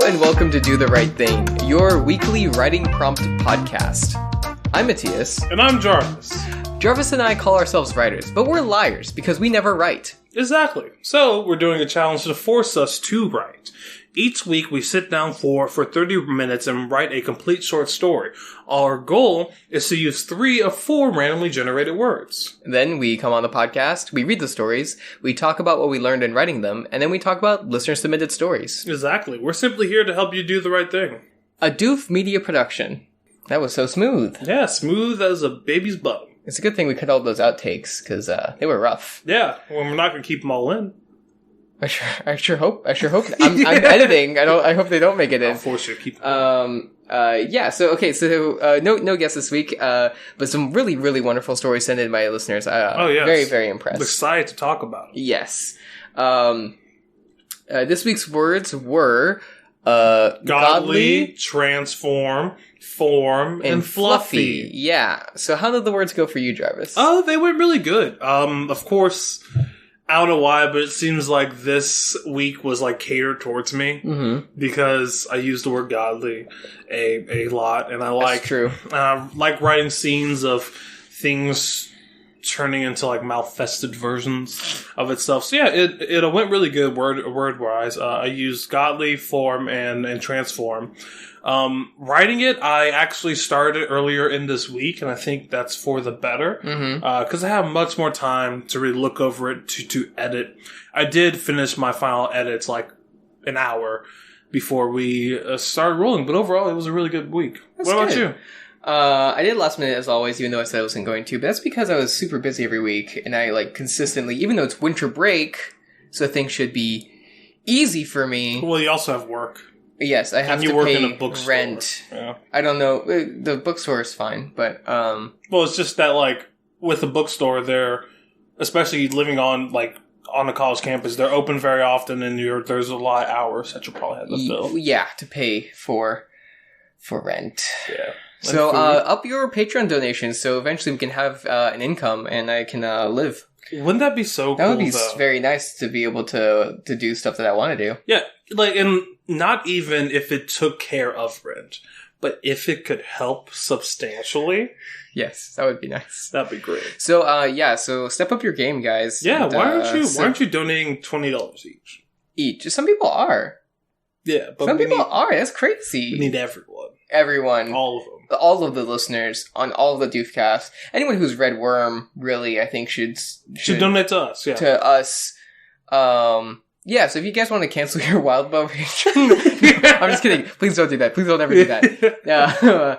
and welcome to Do the Right Thing, your weekly writing prompt podcast. I'm Matthias. And I'm Jarvis. Jarvis and I call ourselves writers, but we're liars because we never write. Exactly. So, we're doing a challenge to force us to write. Each week, we sit down for 30 minutes and write a complete short story. Our goal is to use 3 of 4 randomly generated words. Then we come on the podcast, we read the stories, we talk about what we learned in writing them, and then we talk about listener-submitted stories. Exactly. We're simply here to help you do the right thing. A Doof media production. That was so smooth. Yeah, smooth as a baby's butt. It's a good thing we cut all those outtakes, because they were rough. Yeah, well, we're not going to keep them all in. I sure hope. I'm editing. I hope they don't make it in. I'll force you to keep them. No guests this week, but some really, really wonderful stories sent in by listeners. Yes. Very, very impressed. I'm excited to talk about it. Yes. This week's words were, godly, transform, form, and fluffy. Yeah. So how did the words go for you, Jarvis? Oh, they went really good. Of course, I don't know why, but it seems like this week was like catered towards me because I used the word godly a lot, and I like writing scenes of things turning into like malfested versions of itself. So yeah, it went really good word wise. I used godly, form, and transform. Writing it, I actually started earlier in this week, and I think that's for the better, because I have much more time to really look over it, to edit. I did finish my final edits like an hour before we started rolling, but overall, it was a really good week. What about you? I did last minute as always, even though I said I wasn't going to, but that's because I was super busy every week, and I like consistently, even though it's winter break, so things should be ezy for me. Well, you also have work. Yes, I have to work pay in a bookstore. Rent. Yeah. I don't know. The bookstore is fine, but well, it's just that like with the bookstore, they're especially living on a college campus, they're open very often, and there's a lot of hours that you probably have to fill. Yeah, to pay for rent. Yeah. So up your Patreon donations, so eventually we can have an income, and I can live. Wouldn't that be so cool? That would be though? very nice to be able to do stuff that I want to do. Yeah, and not even if it took care of rent, but if it could help substantially. Yes, that would be nice. That'd be great. So so step up your game, guys. Yeah, and, why aren't you donating $20 each? Each. Some people are. Yeah, but some people are. That's crazy. We need everyone. Everyone. All of them. All of the listeners on all of the Doofcast. Anyone who's read Worm, really, I think should donate to us. Yeah. To us. Yeah, so if you guys want to cancel your Wildbow Patreon, I'm just kidding. Please don't do that. Please don't ever do that.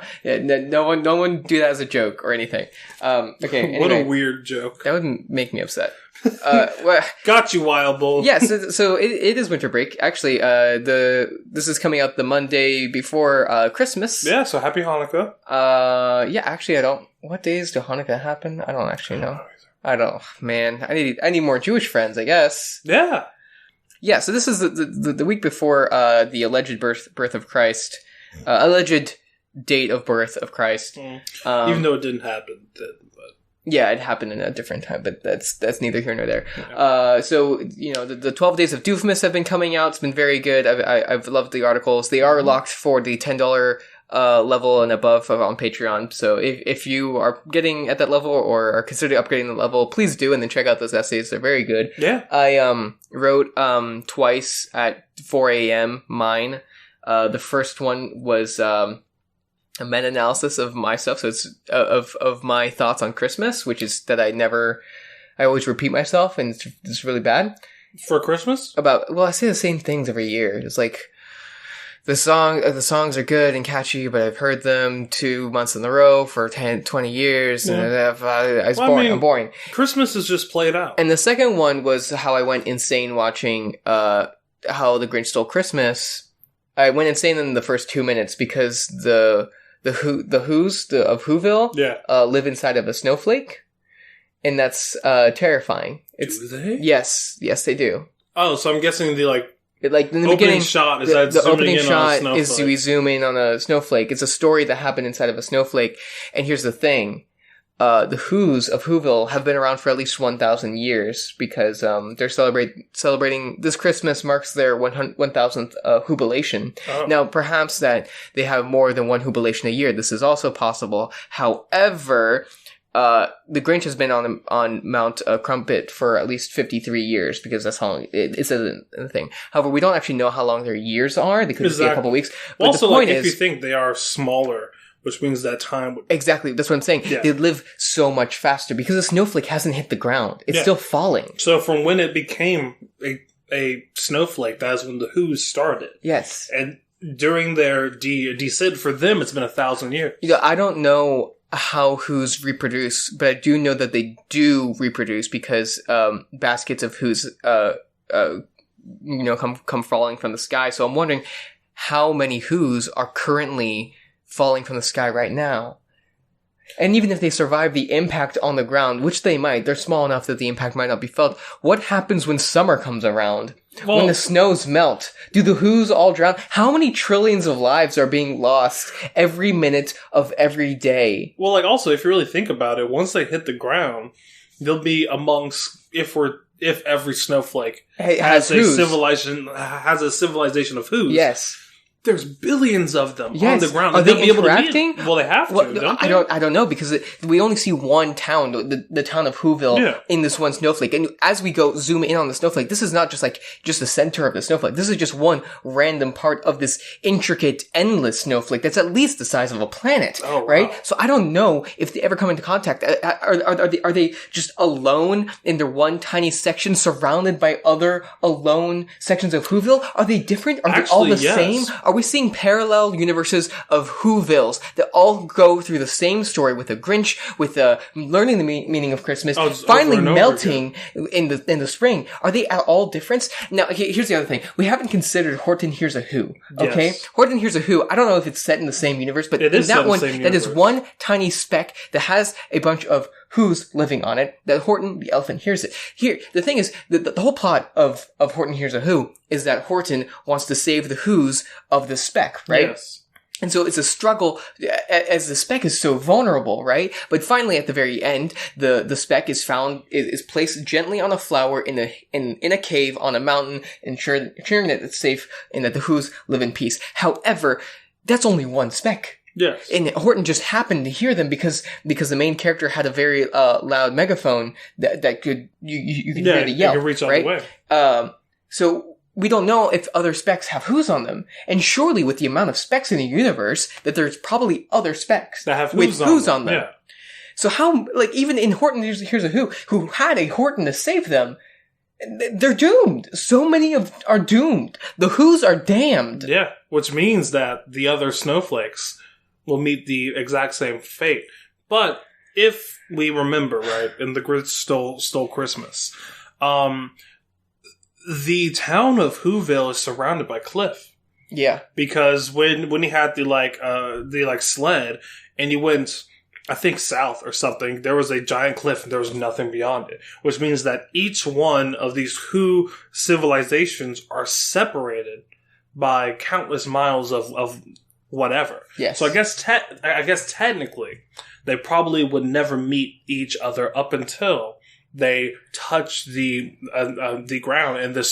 No one do that as a joke or anything. Okay. Anyway, what a weird joke. That would make me upset. Got you, Wildbow. Yeah, so it is winter break. Actually, this is coming out the Monday before Christmas. Yeah, so happy Hanukkah. Yeah, actually, I don't. What days do Hanukkah happen? I don't actually know. I don't. Man, I need more Jewish friends, I guess. Yeah. Yeah, so this is the week before the alleged birth of Christ, alleged date of birth of Christ. Even though it didn't happen, but yeah, it happened in a different time, but that's neither here nor there. Yeah. So the 12 Days of Doofmas have been coming out. It's been very good. I've loved the articles. They are locked for the $10 level and above on Patreon. So if you are getting at that level or are considering upgrading the level, please do, and then check out those essays. They're very good. Yeah. I wrote twice at 4 a.m. mine. The first one was a meta-analysis of my stuff, so it's of my thoughts on Christmas, which is that I always repeat myself, and it's really bad. For Christmas? I say the same things every year. It's like the songs are good and catchy, but I've heard them 2 months in a row for 10, 20 years, and I'm boring. Christmas is just played out. And the second one was how I went insane watching How the Grinch Stole Christmas. I went insane in the first 2 minutes because the Who's of Whoville live inside of a snowflake, and that's terrifying. Do they? Yes, they do. Oh, so I'm guessing the in the opening beginning shot is the zooming opening in shot on a is we zoom in on a snowflake. It's a story that happened inside of a snowflake, and here's the thing: the Who's of Whoville have been around for at least 1,000 years because they're celebrating this Christmas marks their 1,000th Whobilation. Oh. Now, perhaps that they have more than one Whobilation a year. This is also possible. However, the Grinch has been on Mount Crumpet for at least 53 years because that's how long it says in the thing. However, we don't actually know how long their years are. They could just be a couple weeks. But also, the point if you think they are smaller, which means that time would... Exactly, that's what I'm saying. Yeah. They live so much faster because the snowflake hasn't hit the ground. It's still falling. So from when it became a snowflake, that's when the Who's started. Yes. And during their descent, for them, it's been 1,000 years. I don't know how Who's reproduce, but I do know that they do reproduce because baskets of Who's come falling from the sky. So I'm wondering how many Who's are currently falling from the sky right now. And even if they survive the impact on the ground, which they might, they're small enough that the impact might not be felt. What happens when summer comes around? When the snows melt? Do the Who's all drown? How many trillions of lives are being lost every minute of every day? Well, also, if you really think about it, once they hit the ground, they'll be amongst, if every snowflake has a civilization of Who's. Yes. There's billions of them on the ground. Are they interacting? Well, they have to, don't they? I don't know, because we only see one town, the town of Whoville, in this one snowflake. And as we zoom in on the snowflake, this is not just the center of the snowflake. This is just one random part of this intricate, endless snowflake that's at least the size of a planet, right? Wow. So I don't know if they ever come into contact. Are they just alone in their one tiny section, surrounded by other alone sections of Whoville? Are they different? Are they all the same? Are we seeing parallel universes of Whovilles that all go through the same story with a Grinch, with learning the meaning of Christmas, finally melting in the spring? Are they at all different? Now, here's the other thing. We haven't considered Horton Hears a Who, okay? Yes. Horton Hears a Who, I don't know if it's set in the same universe, but in that one, that is one tiny speck that has a bunch of Who's living on it, that Horton, the elephant, hears it. Here, the thing is, the whole plot of Horton Hears a Who is that Horton wants to save the Who's of the speck, right? Yes. And so it's a struggle, as the speck is so vulnerable, right? But finally, at the very end, the speck is found, is placed gently on a flower in a cave on a mountain, ensuring that it's safe and that the Who's live in peace. However, that's only one speck. Yes. And Horton just happened to hear them because the main character had a very loud megaphone that could you could hear the yelp, you could reach all right? the way. So we don't know if other specks have Who's on them, and surely with the amount of specks in the universe, that there's probably other specks that have Who's on them. Yeah. So how, even in Horton Hears a Who had a Horton to save them, they're doomed. So many are doomed. The Who's are damned. Yeah, which means that the other snowflakes will meet the exact same fate. But if we remember, right, and the Grinch stole Christmas, the town of Whoville is surrounded by cliff. Yeah, because when he had the sled and you went, I think, south or something, there was a giant cliff and there was nothing beyond it, which means that each one of these Who civilizations are separated by countless miles of whatever. Yes. So I guess technically they probably would never meet each other up until they touch the ground and the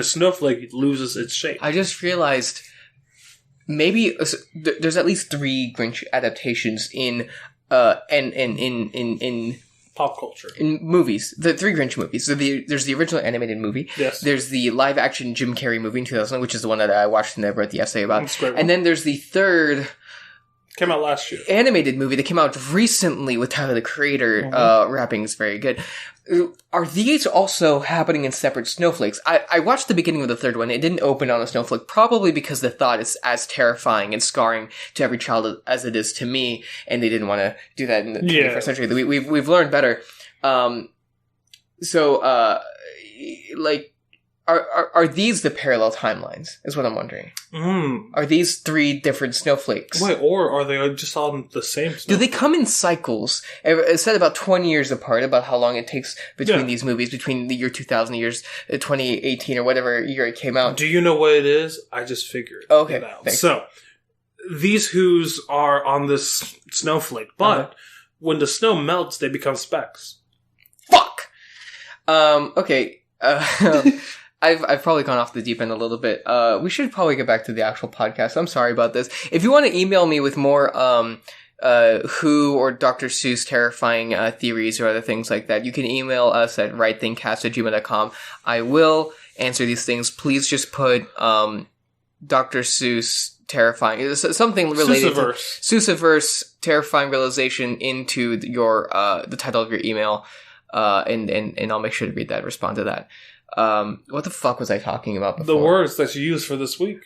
snowflake loses its shape. I just realized maybe there's at least 3 Grinch adaptations in pop culture, in movies. The 3 Grinch movies. So there's the original animated movie. Yes. There's the live action Jim Carrey movie in 2000, which is the one that I watched and I wrote the essay about. And then there's the third. Came out last year. Animated movie that came out recently with Tyler the Creator. Rapping is very good. Are these also happening in separate snowflakes? I watched the beginning of the third one. It didn't open on a snowflake, probably because the thought is as terrifying and scarring to every child as it is to me, and they didn't want to do that in the 21st century. We've learned better. Are these the parallel timelines, is what I'm wondering. Are these 3 different snowflakes? Wait, or are they just all the same snowflake? Do they come in cycles? It's said about 20 years apart, about how long it takes between these movies, between the year 2000 and years 2018 or whatever year it came out. Do you know what it is? I just figured okay, it out. So, these Who's are on this snowflake, but when the snow melts, they become specks. Fuck! Okay. I've probably gone off the deep end a little bit. We should probably get back to the actual podcast. I'm sorry about this. If you want to email me with more, Who or Dr. Seuss terrifying, theories or other things like that, you can email us at rightthingcast@gmail.com. I will answer these things. Please just put, Dr. Seuss terrifying, something related to Seussiverse terrifying realization into your, the title of your email. And I'll make sure to read that, and respond to that. What the fuck was I talking about before? The words that you used for this week.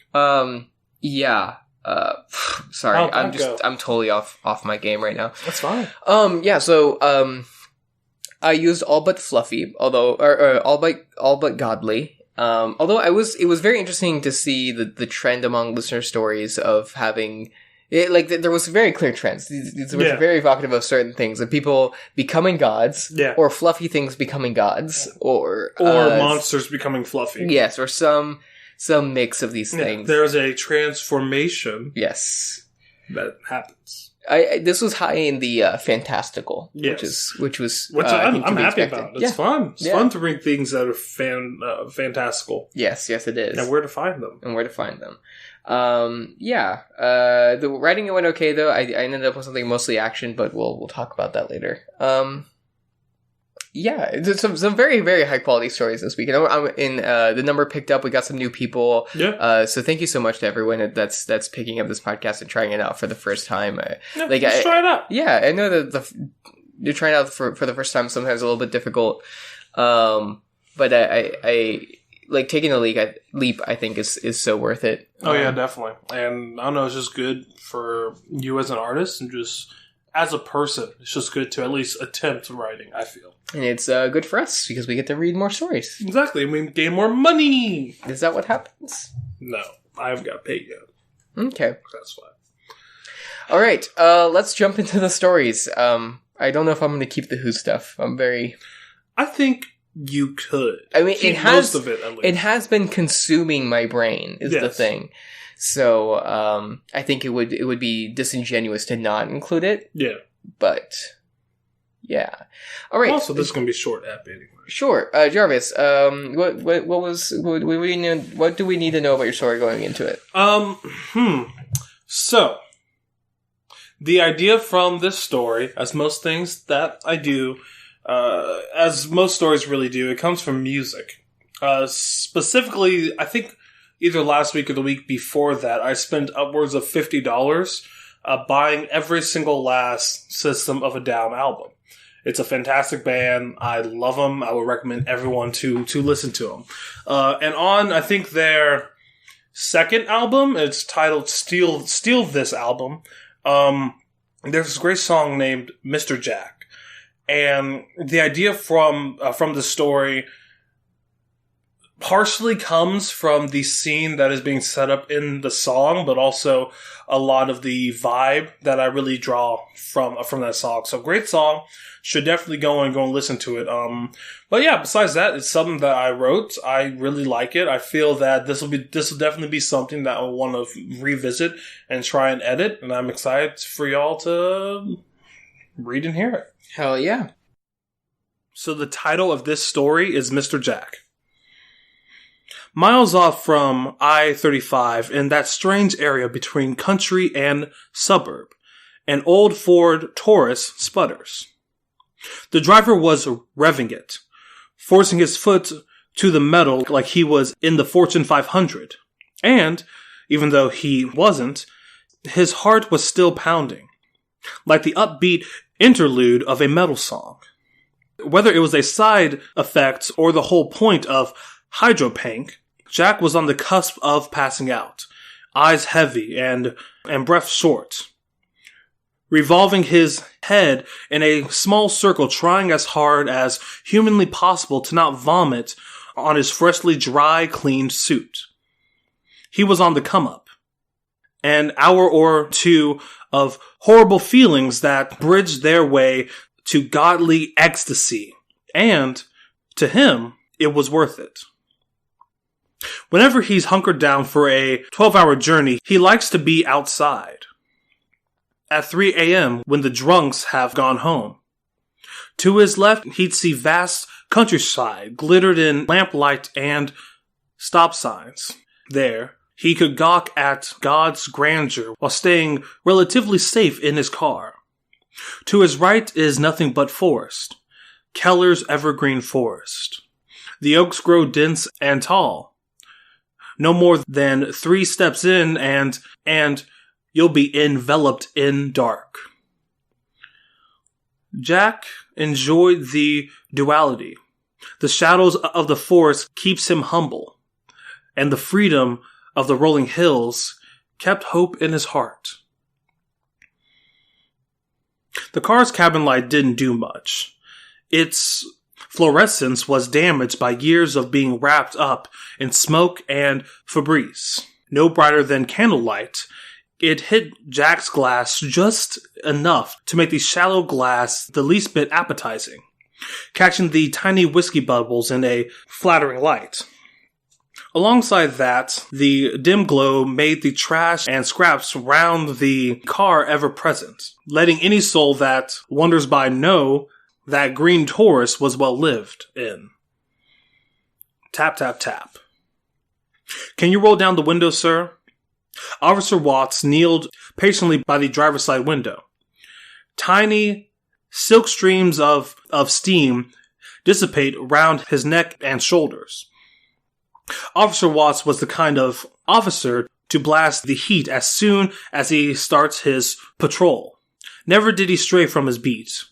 Yeah. Sorry, I'm totally off my game right now. That's fine. Yeah, so, I used all but fluffy, although, or all but godly. Although it was very interesting to see the trend among listener stories of having, there was very clear trends. These were very evocative of certain things, of people becoming gods, or fluffy things becoming gods, or monsters becoming fluffy. Yes, or some mix of these things. There's a transformation. Yes, that happens. This was high in the fantastical, which I'm happy about. It's fun. It's fun to bring things that are fantastical. Yes, it is. And where to find them. The writing went okay though. I ended up with something mostly action, but we'll talk about that later. Some very, very high quality stories this week. I'm in the number picked up. We got some new people. Yeah. So thank you so much to everyone that's picking up this podcast and trying it out for the first time. Let's try it out. Yeah, I know that you're trying it out for the first time. Sometimes a little bit difficult. But I like taking a leap. I think is so worth it. Oh yeah, definitely. And I don't know, it's just good for you as an artist and just as a person. It's just good to at least attempt writing, I feel. And it's good for us because we get to read more stories. Exactly. We gain more money. Is that what happens? No, I haven't got paid yet. Okay. That's fine. All right. Let's jump into the stories. I don't know if I'm going to keep the Who stuff. I think you could. I mean, keep most of it, at least. It has been consuming my brain, is the thing. So, I think it would be disingenuous to not include it. Yeah. But, yeah. All right. Also, this is going to be short ep anyway. Sure. Jarvis, what do we need to know about your story going into it? So, the idea from this story, as most things that I do, as most stories really do, it comes from music. Specifically, I think either last week or the week before that, I spent upwards of $50 buying every single last System of a Down album. It's a fantastic band. I love them. I would recommend everyone to listen to them. And on, I think, their second album, it's titled Steal This Album, there's this great song named Mr. Jack. And the idea from the story partially comes from the scene that is being set up in the song, but also a lot of the vibe that I really draw from that song. So great song. Should definitely go and listen to it. But yeah, besides that, it's something that I wrote. I really like it. I feel that this will definitely be something that I want to revisit and try and edit. And I'm excited for y'all to read and hear it. Hell yeah. So the title of this story is Mr. Jack. Miles off from I-35 in that strange area between country and suburb, an old Ford Taurus sputters. The driver was revving it, forcing his foot to the metal like he was in the Fortune 500. And, even though he wasn't, his heart was still pounding, like the upbeat interlude of a metal song. Whether it was a side effect or the whole point of Hydropank, Jack was on the cusp of passing out, eyes heavy and breath short, revolving his head in a small circle, trying as hard as humanly possible to not vomit on his freshly dry, cleaned suit. He was on the come-up. An hour or two of horrible feelings that bridged their way to godly ecstasy, and, to him, it was worth it. Whenever he's hunkered down for a 12-hour journey, he likes to be outside. at 3 a.m. when the drunks have gone home. To his left, he'd see vast countryside glittered in lamplight and stop signs. There, he could gawk at God's grandeur while staying relatively safe in his car. To his right is nothing but forest. Keller's evergreen forest. The oaks grow dense and tall. No more than 3 steps in and you'll be enveloped in dark. Jack enjoyed the duality. The shadows of the forest keeps him humble, and the freedom of the rolling hills kept hope in his heart. The car's cabin light didn't do much. Its fluorescence was damaged by years of being wrapped up in smoke and Febreze. No brighter than candlelight, it hit Jack's glass just enough to make the shallow glass the least bit appetizing, catching the tiny whiskey bubbles in a flattering light. Alongside that, the dim glow made the trash and scraps round the car ever present, letting any soul that wanders by know that green Taurus was well lived in. Tap, tap, tap. Can you roll down the window, sir? Officer Watts kneeled patiently by the driver's side window. Tiny silk streams of steam dissipate round his neck and shoulders. Officer Watts was the kind of officer to blast the heat as soon as he starts his patrol. Never did he stray from his beat.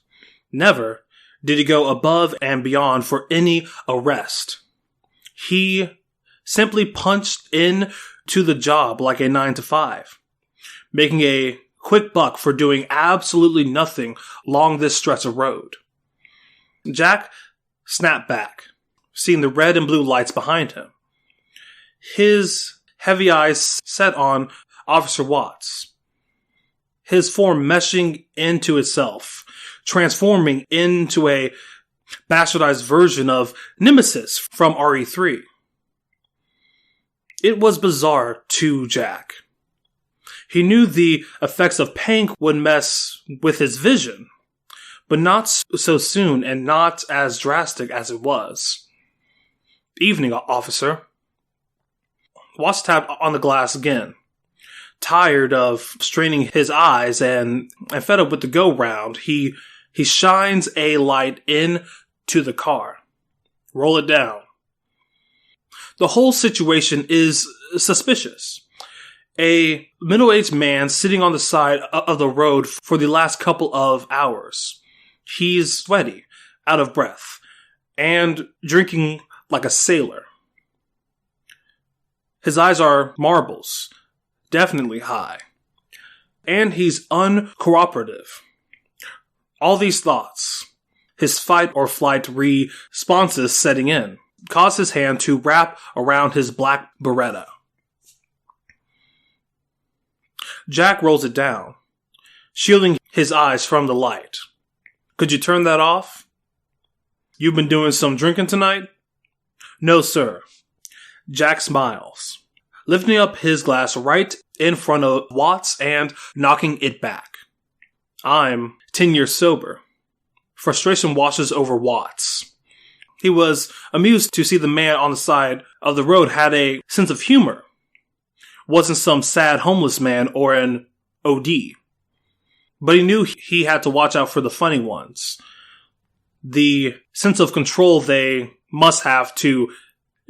Never did he go above and beyond for any arrest. He simply punched in to the job like a 9-to-5, making a quick buck for doing absolutely nothing along this stretch of road. Jack snapped back, seeing the red and blue lights behind him. His heavy eyes set on Officer Watts, his form meshing into itself, transforming into a bastardized version of Nemesis from RE3. It was bizarre to Jack. He knew the effects of pain would mess with his vision, but not so soon and not as drastic as it was. Evening, officer. Watts tapped on the glass again. Tired of straining his eyes and fed up with the go-round, he shines a light into the car. Roll it down. The whole situation is suspicious. A middle-aged man sitting on the side of the road for the last couple of hours. He's sweaty, out of breath, and drinking like a sailor. His eyes are marbles, definitely high. And he's uncooperative. All these thoughts, his fight or flight responses setting in, cause his hand to wrap around his black Beretta. Jack rolls it down, shielding his eyes from the light. Could you turn that off? You've been doing some drinking tonight? No, sir. Jack smiles, lifting up his glass right in front of Watts and knocking it back. I'm 10 years sober. Frustration washes over Watts. He was amused to see the man on the side of the road had a sense of humor. Wasn't some sad homeless man or an OD. But he knew he had to watch out for the funny ones. The sense of control they must have to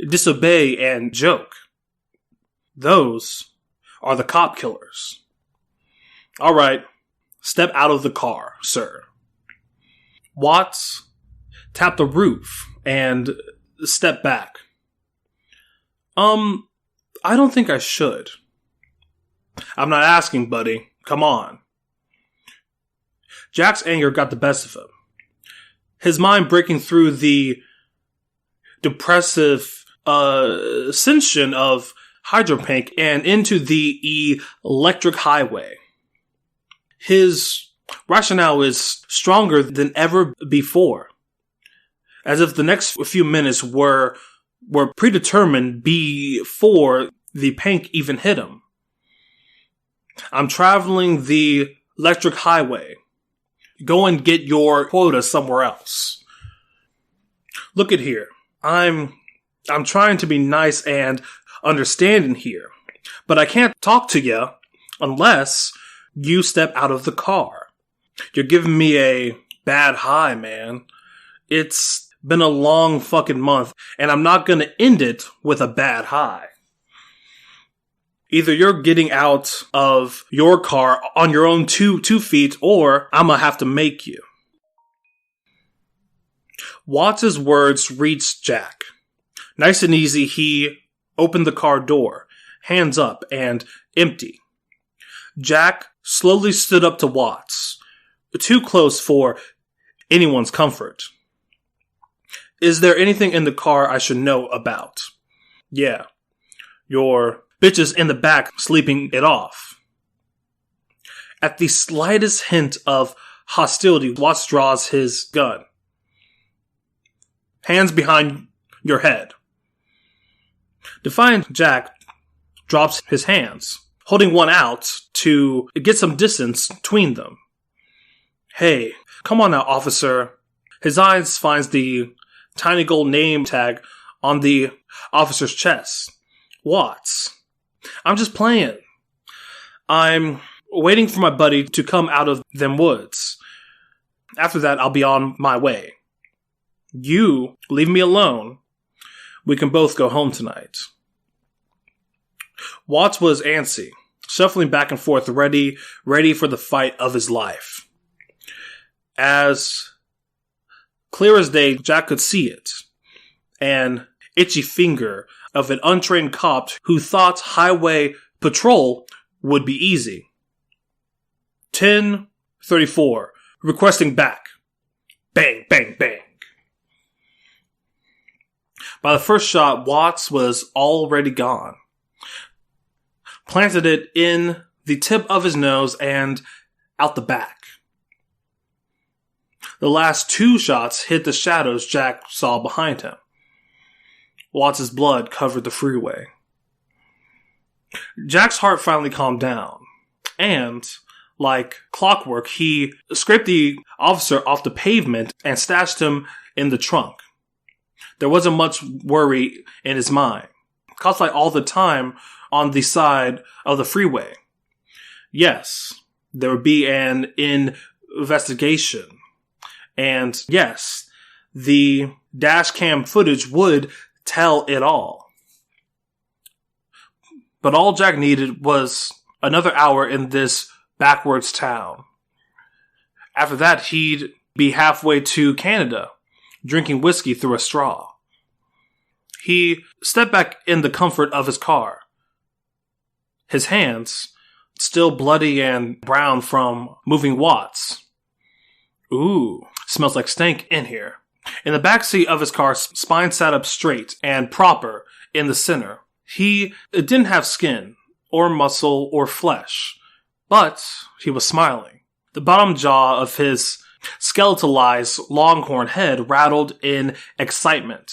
disobey and joke. Those are the cop killers. All right, step out of the car, sir. Watts tapped the roof and stepped back. I don't think I should. I'm not asking, buddy. Come on. Jack's anger got the best of him. His mind breaking through the depressive ascension of hydropink and into the electric highway. His rationale is stronger than ever before, as if the next few minutes were predetermined before the pink even hit him. I'm traveling the electric highway. Go and get your quota somewhere else. Look at here. I'm trying to be nice and understanding here, but I can't talk to you unless you step out of the car. You're giving me a bad high, man. It's been a long fucking month, and I'm not gonna end it with a bad high. Either you're getting out of your car on your own two feet, or I'm gonna have to make you. Watts' words reached Jack. Nice and easy, he opened the car door, hands up and empty. Jack slowly stood up to Watts, too close for anyone's comfort. Is there anything in the car I should know about? Yeah. Your bitch is in the back sleeping it off. At the slightest hint of hostility, Watts draws his gun. Hands behind your head. Defiant Jack drops his hands, holding one out to get some distance between them. Hey, come on now, officer. His eyes finds the tiny gold name tag on the officer's chest. Watts. I'm just playing. I'm waiting for my buddy to come out of them woods. After that, I'll be on my way. You leave me alone. We can both go home tonight. Watts was antsy, shuffling back and forth, ready for the fight of his life. As clear as day, Jack could see it. An itchy finger of an untrained cop who thought highway patrol would be easy. 1034, requesting back. Bang, bang, bang. By the first shot, Watts was already gone. Planted it in the tip of his nose and out the back. The last two shots hit the shadows Jack saw behind him. Watts' blood covered the freeway. Jack's heart finally calmed down, and, like clockwork, he scraped the officer off the pavement and stashed him in the trunk. There wasn't much worry in his mind. Cops like all the time on the side of the freeway. Yes, there would be an investigation. And yes, the dash cam footage would tell it all. But all Jack needed was another hour in this backwards town. After that, he'd be halfway to Canada, drinking whiskey through a straw. He stepped back in the comfort of his car. His hands, still bloody and brown from moving Watts. Ooh, smells like stank in here. In the backseat of his car, spine sat up straight and proper in the center. He didn't have skin, or muscle, or flesh, but he was smiling. The bottom jaw of his skeletalized longhorn head rattled in excitement.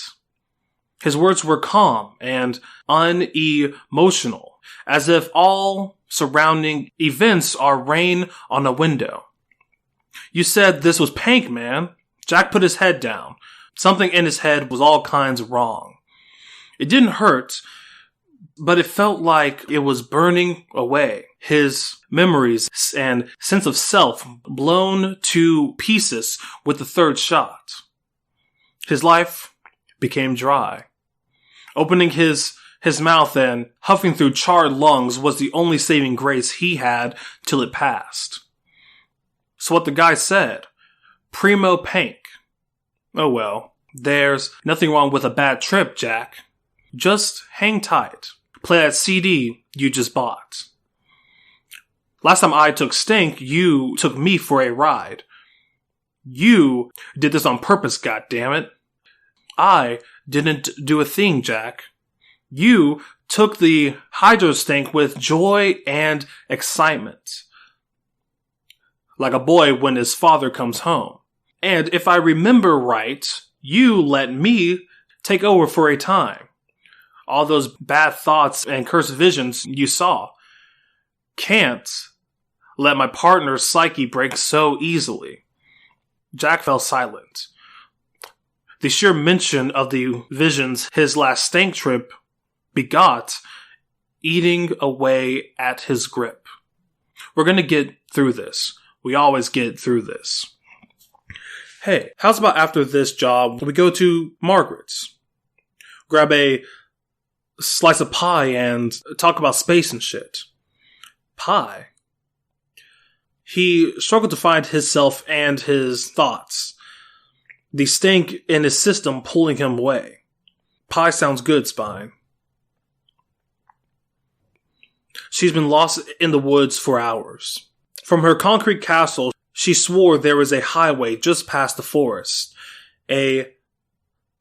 His words were calm and unemotional, as if all surrounding events are rain on a window. You said this was Pank, man. Jack put his head down. Something in his head was all kinds wrong. It didn't hurt, but it felt like it was burning away. His memories and sense of self blown to pieces with the third shot. His life became dry. Opening his mouth and huffing through charred lungs was the only saving grace he had till it passed. So what the guy said, Primo Pank. Oh well, there's nothing wrong with a bad trip, Jack. Just hang tight. Play that CD you just bought. Last time I took Stink, you took me for a ride. You did this on purpose, goddammit. I didn't do a thing, Jack. You took the hydro stink with joy and excitement. Like a boy when his father comes home. And if I remember right, you let me take over for a time. All those bad thoughts and cursed visions you saw can't let my partner's psyche break so easily. Jack fell silent. The sheer mention of the visions his last stank trip begot eating away at his grip. We're gonna get through this. We always get through this. Hey, how's about after this job, we go to Margaret's? Grab a slice of pie and talk about space and shit. Pie? He struggled to find himself and his thoughts. The stink in his system pulling him away. Pie sounds good, Spine. She's been lost in the woods for hours. From her concrete castle, she swore there was a highway just past the forest. A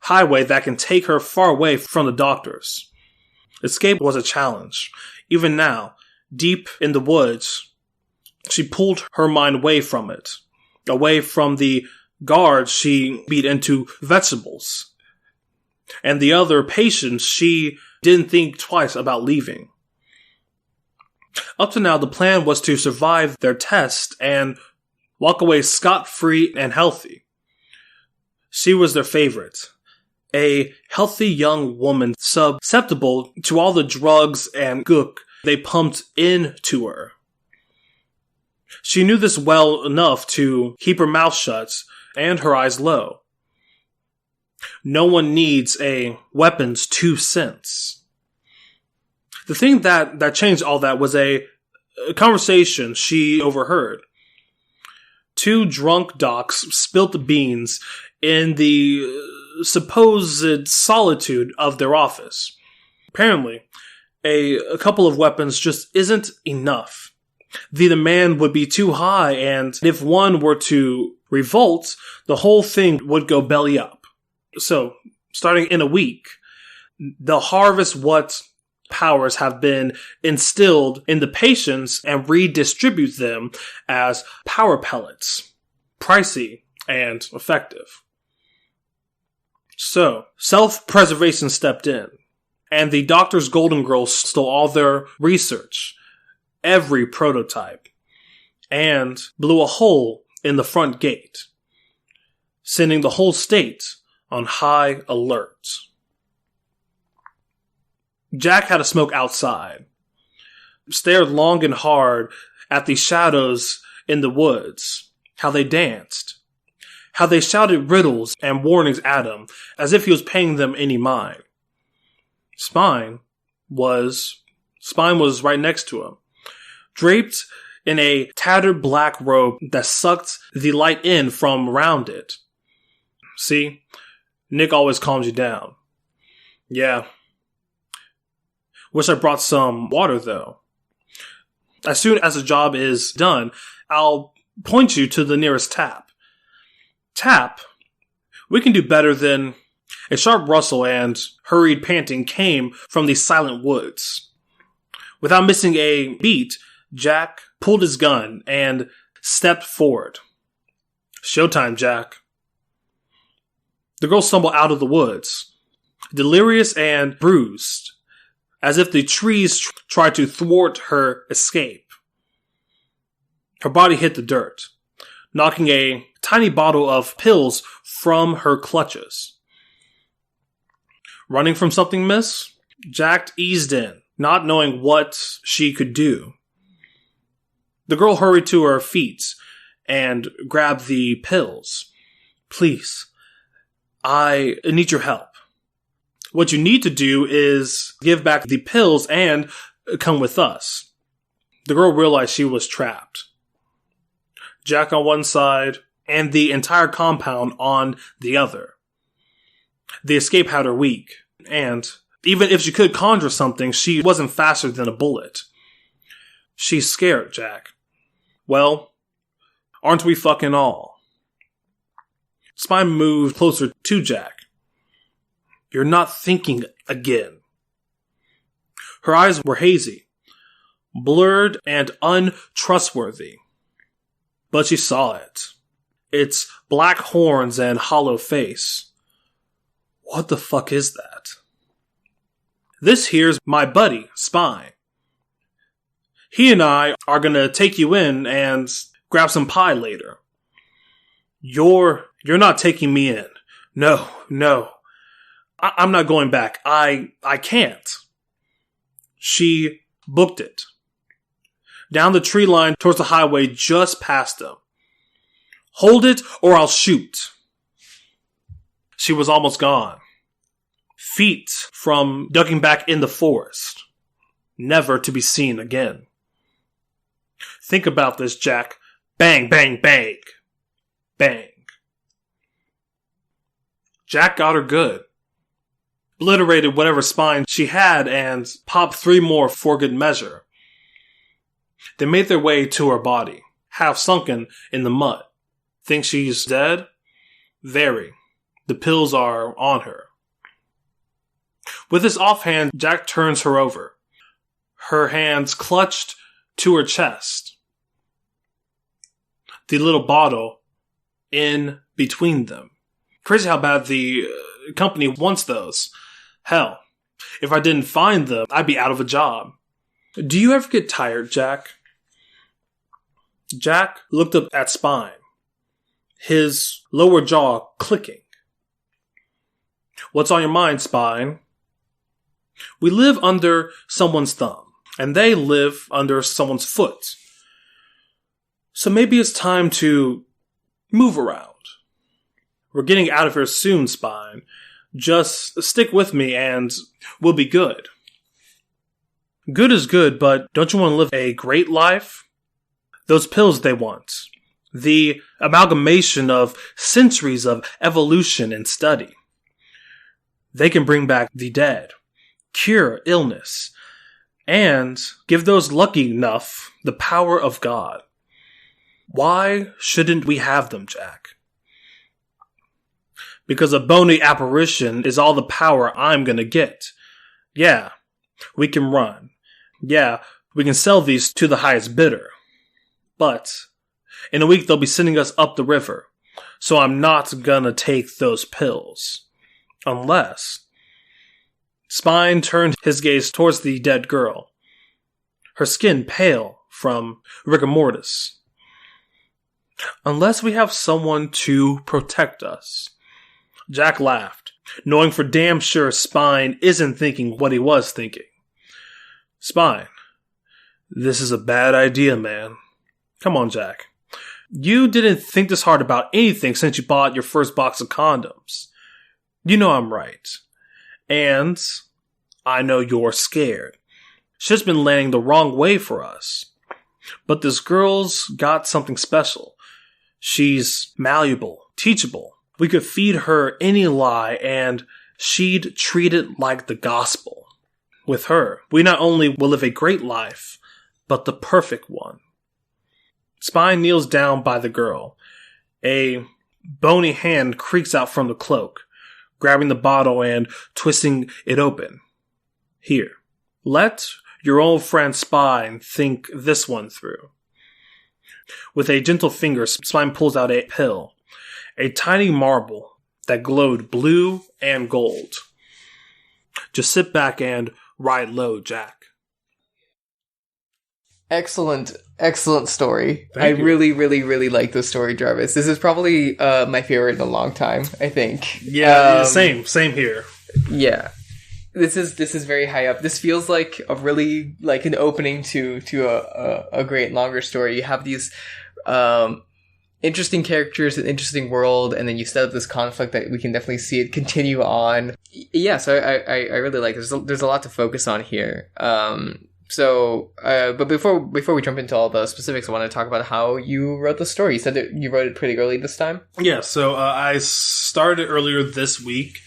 highway that can take her far away from the doctors. Escape was a challenge. Even now, deep in the woods, she pulled her mind away from it. Away from the guards she beat into vegetables. And the other patients she didn't think twice about leaving. Up to now, the plan was to survive their test and walk away scot-free and healthy. She was their favorite. A healthy young woman susceptible to all the drugs and gook they pumped into her. She knew this well enough to keep her mouth shut and her eyes low. No one needs a weapon's 2 cents. The thing that changed all that was a conversation she overheard. 2 drunk docs spilt the beans in the supposed solitude of their office. Apparently, a couple of weapons just isn't enough. The demand would be too high, and if one were to revolt, the whole thing would go belly up. So, starting in a week, they'll harvest what powers have been instilled in the patients and redistribute them as power pellets. Pricey and effective. So, self-preservation stepped in, and the doctor's golden girls stole all their research, every prototype, and blew a hole in the front gate, sending the whole state on high alert. Jack had a smoke outside, stared long and hard at the shadows in the woods, how they danced, how they shouted riddles and warnings at him as if he was paying them any mind. Spine was right next to him, draped in a tattered black robe that sucked the light in from around it. See, Nick always calms you down. Yeah. Wish I brought some water, though. As soon as the job is done, I'll point you to the nearest tap. Tap? We can do better than... A sharp rustle and hurried panting came from the silent woods. Without missing a beat, Jack pulled his gun and stepped forward. Showtime, Jack. The girl stumbled out of the woods, delirious and bruised, as if the trees tried to thwart her escape. Her body hit the dirt, knocking a tiny bottle of pills from her clutches. Running from something, miss? Jack eased in, not knowing what she could do. The girl hurried to her feet and grabbed the pills. Please, I need your help. What you need to do is give back the pills and come with us. The girl realized she was trapped. Jack on one side and the entire compound on the other. The escape had her weak, and even if she could conjure something, she wasn't faster than a bullet. She's scared, Jack. Well, aren't we fucking all? Spine moved closer to Jack. You're not thinking again. Her eyes were hazy, blurred and untrustworthy. But she saw it. Its black horns and hollow face. What the fuck is that? This here's my buddy, Spine. He and I are going to take you in and grab some pie later. You're not taking me in. No. I'm not going back. I can't. She booked it. Down the tree line towards the highway just past them. Hold it or I'll shoot. She was almost gone. Feet from ducking back in the forest. Never to be seen again. Think about this, Jack. Bang, bang, bang. Bang. Jack got her good. Obliterated whatever spine she had and popped 3 more for good measure. They made their way to her body, half sunken in the mud. Think she's dead? Very. The pills are on her. With his offhand, Jack turns her over. Her hands clutched to her chest. The little bottle in between them. Crazy how bad the company wants those. Hell, if I didn't find them, I'd be out of a job. Do you ever get tired, Jack? Jack looked up at Spine, his lower jaw clicking. What's on your mind, Spine? We live under someone's thumb, and they live under someone's foot. So maybe it's time to move around. We're getting out of here soon, Spine. Just stick with me and we'll be good. Good is good, but don't you want to live a great life? Those pills they want. The amalgamation of centuries of evolution and study. They can bring back the dead, cure illness, and give those lucky enough the power of God. Why shouldn't we have them, Jack? Because a bony apparition is all the power I'm gonna get. Yeah, we can run. Yeah, we can sell these to the highest bidder. But in a week they'll be sending us up the river. So I'm not gonna take those pills. Unless... Spine turned his gaze towards the dead girl. Her skin pale from rigor mortis. Unless we have someone to protect us. Jack laughed, knowing for damn sure Spine isn't thinking what he was thinking. Spine, this is a bad idea, man. Come on, Jack. You didn't think this hard about anything since you bought your first box of condoms. You know I'm right. And I know you're scared. Shit's been landing the wrong way for us. But this girl's got something special. She's malleable, teachable. We could feed her any lie and she'd treat it like the gospel. With her, we not only will live a great life, but the perfect one. Spine kneels down by the girl. A bony hand creaks out from the cloak, grabbing the bottle and twisting it open. Here, let your old friend Spine think this one through. With a gentle finger, Spine pulls out a pill. A tiny marble that glowed blue and gold. Just sit back and ride low, Jack. Excellent story. Thank you. Really like this story, Jarvis. This is probably my favorite in a long time, I think. Yeah, same here. Yeah. This is very high up. This feels like a really like an opening to a great longer story. You have these interesting characters, an interesting world, and then you set up this conflict that we can definitely see it continue on. Yeah, so I really like this. There's a lot to focus on here. But before we jump into all the specifics, I want to talk about how you wrote the story. You said that you wrote it pretty early this time? Yeah, so I started earlier this week.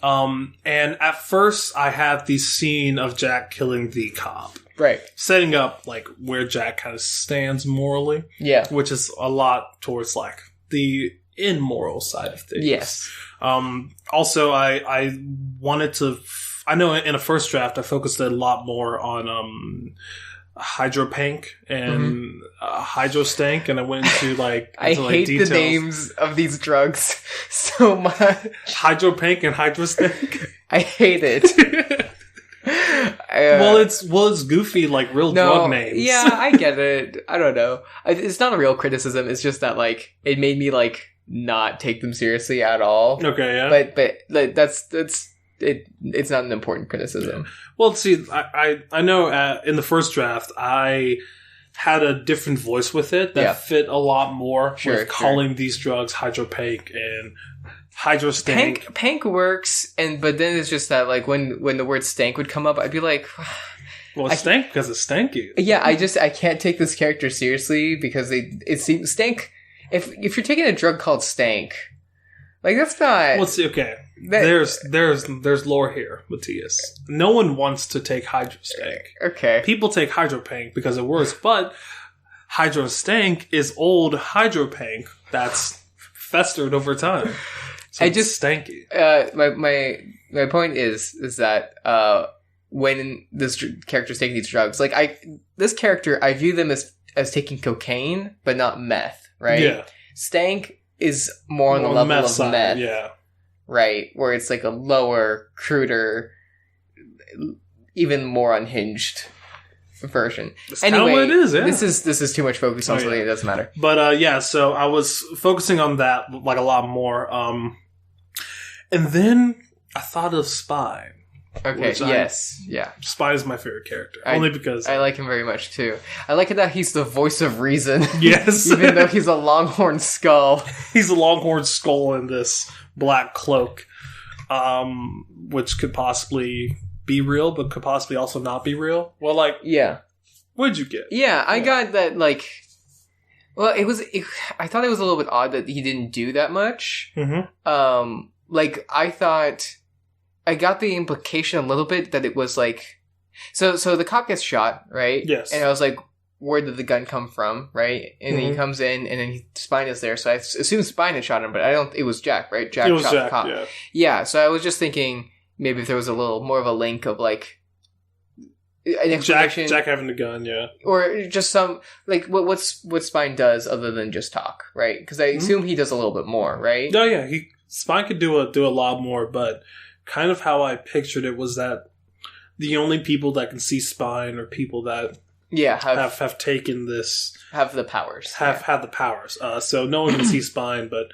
And at first I had the scene of Jack killing the cop. Right. Setting up, like, where Jack kind of stands morally. Yeah. Which is a lot towards, like, the immoral side of things. Yes. Also, I wanted to... I know in a first draft, I focused a lot more on Hydropank and Hydrostank, and I went into, like... I hate details. the names of these drugs so much. Hydropank and Hydrostank? I hate it. it's goofy, like real drug names. Yeah, I get it. I don't know. It's not a real criticism. It's just that like it made me like not take them seriously at all. Okay, yeah. But like, that's it. It's not an important criticism. Yeah. Well, see, I know in the first draft I had a different voice with it that fit a lot more with calling these drugs hydropank and hydrostank. Pank works, but then it's just that like when the word stank would come up, I'd be like, well, it's stank because it's stanky. Yeah, I can't take this character seriously because it seems stank. If you're taking a drug called stank, like that's not. Well, see, okay. There's lore here, Matthias. No one wants to take hydrostank. Okay. People take hydropank because it works, but hydrostank is old hydropank that's festered over time. So it's stanky. My point is that when this character's taking these drugs, like this character, I view them as taking cocaine, but not meth, right? Yeah. Stank is more on the level of meth. Yeah. Right, where it's like a lower, cruder, even more unhinged version. That's anyway, what it is, yeah. This is too much focus on something that doesn't matter. But so I was focusing on that like a lot more. And then I thought of Spine. Okay, yeah. Spine is my favorite character. Only because I like him very much too. I like it that he's the voice of reason. Yes. Even though he's a longhorn skull. He's a longhorn skull in this black cloak, which could possibly be real, but could possibly also not be real. Well, like, yeah, what'd you get? Yeah, I got that. Like, well, I thought it was a little bit odd that he didn't do that much. Mm-hmm. Like I thought, I got the implication a little bit that it was like, so the cop gets shot, right? Yes, and I was like, where did the gun come from, right? And then he comes in, and then Spine is there. So I assume Spine had shot him, but it was Jack, right? Jack shot the cop. Yeah. Yeah, so I was just thinking maybe if there was a little more of a link of like an explanation. Jack having the gun, yeah. Or just some, like, what Spine does other than just talk, right? Because I assume he does a little bit more, right? Oh, yeah. Spine could do a lot more, but kind of how I pictured it was that the only people that can see Spine are people that have taken this, have the powers, had the powers. So no one can see Spine, but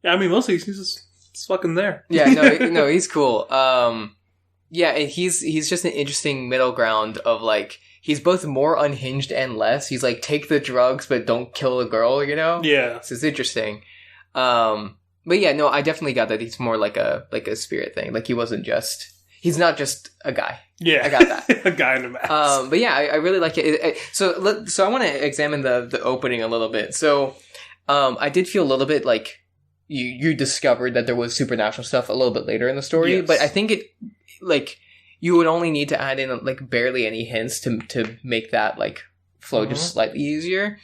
yeah, I mean mostly he's just fucking there. Yeah, no, he's cool. Yeah, and he's just an interesting middle ground of like he's both more unhinged and less. He's like take the drugs but don't kill the girl, you know? Yeah, so it's interesting. But yeah, no, I definitely got that he's more like a spirit thing. Like he's not just a guy. Yeah, I got that. A guy in a mask. But yeah, I really like it. So I want to examine the opening a little bit. So, I did feel a little bit like you discovered that there was supernatural stuff a little bit later in the story, yes. But I think it like you would only need to add in like barely any hints to make that like flow just slightly easier.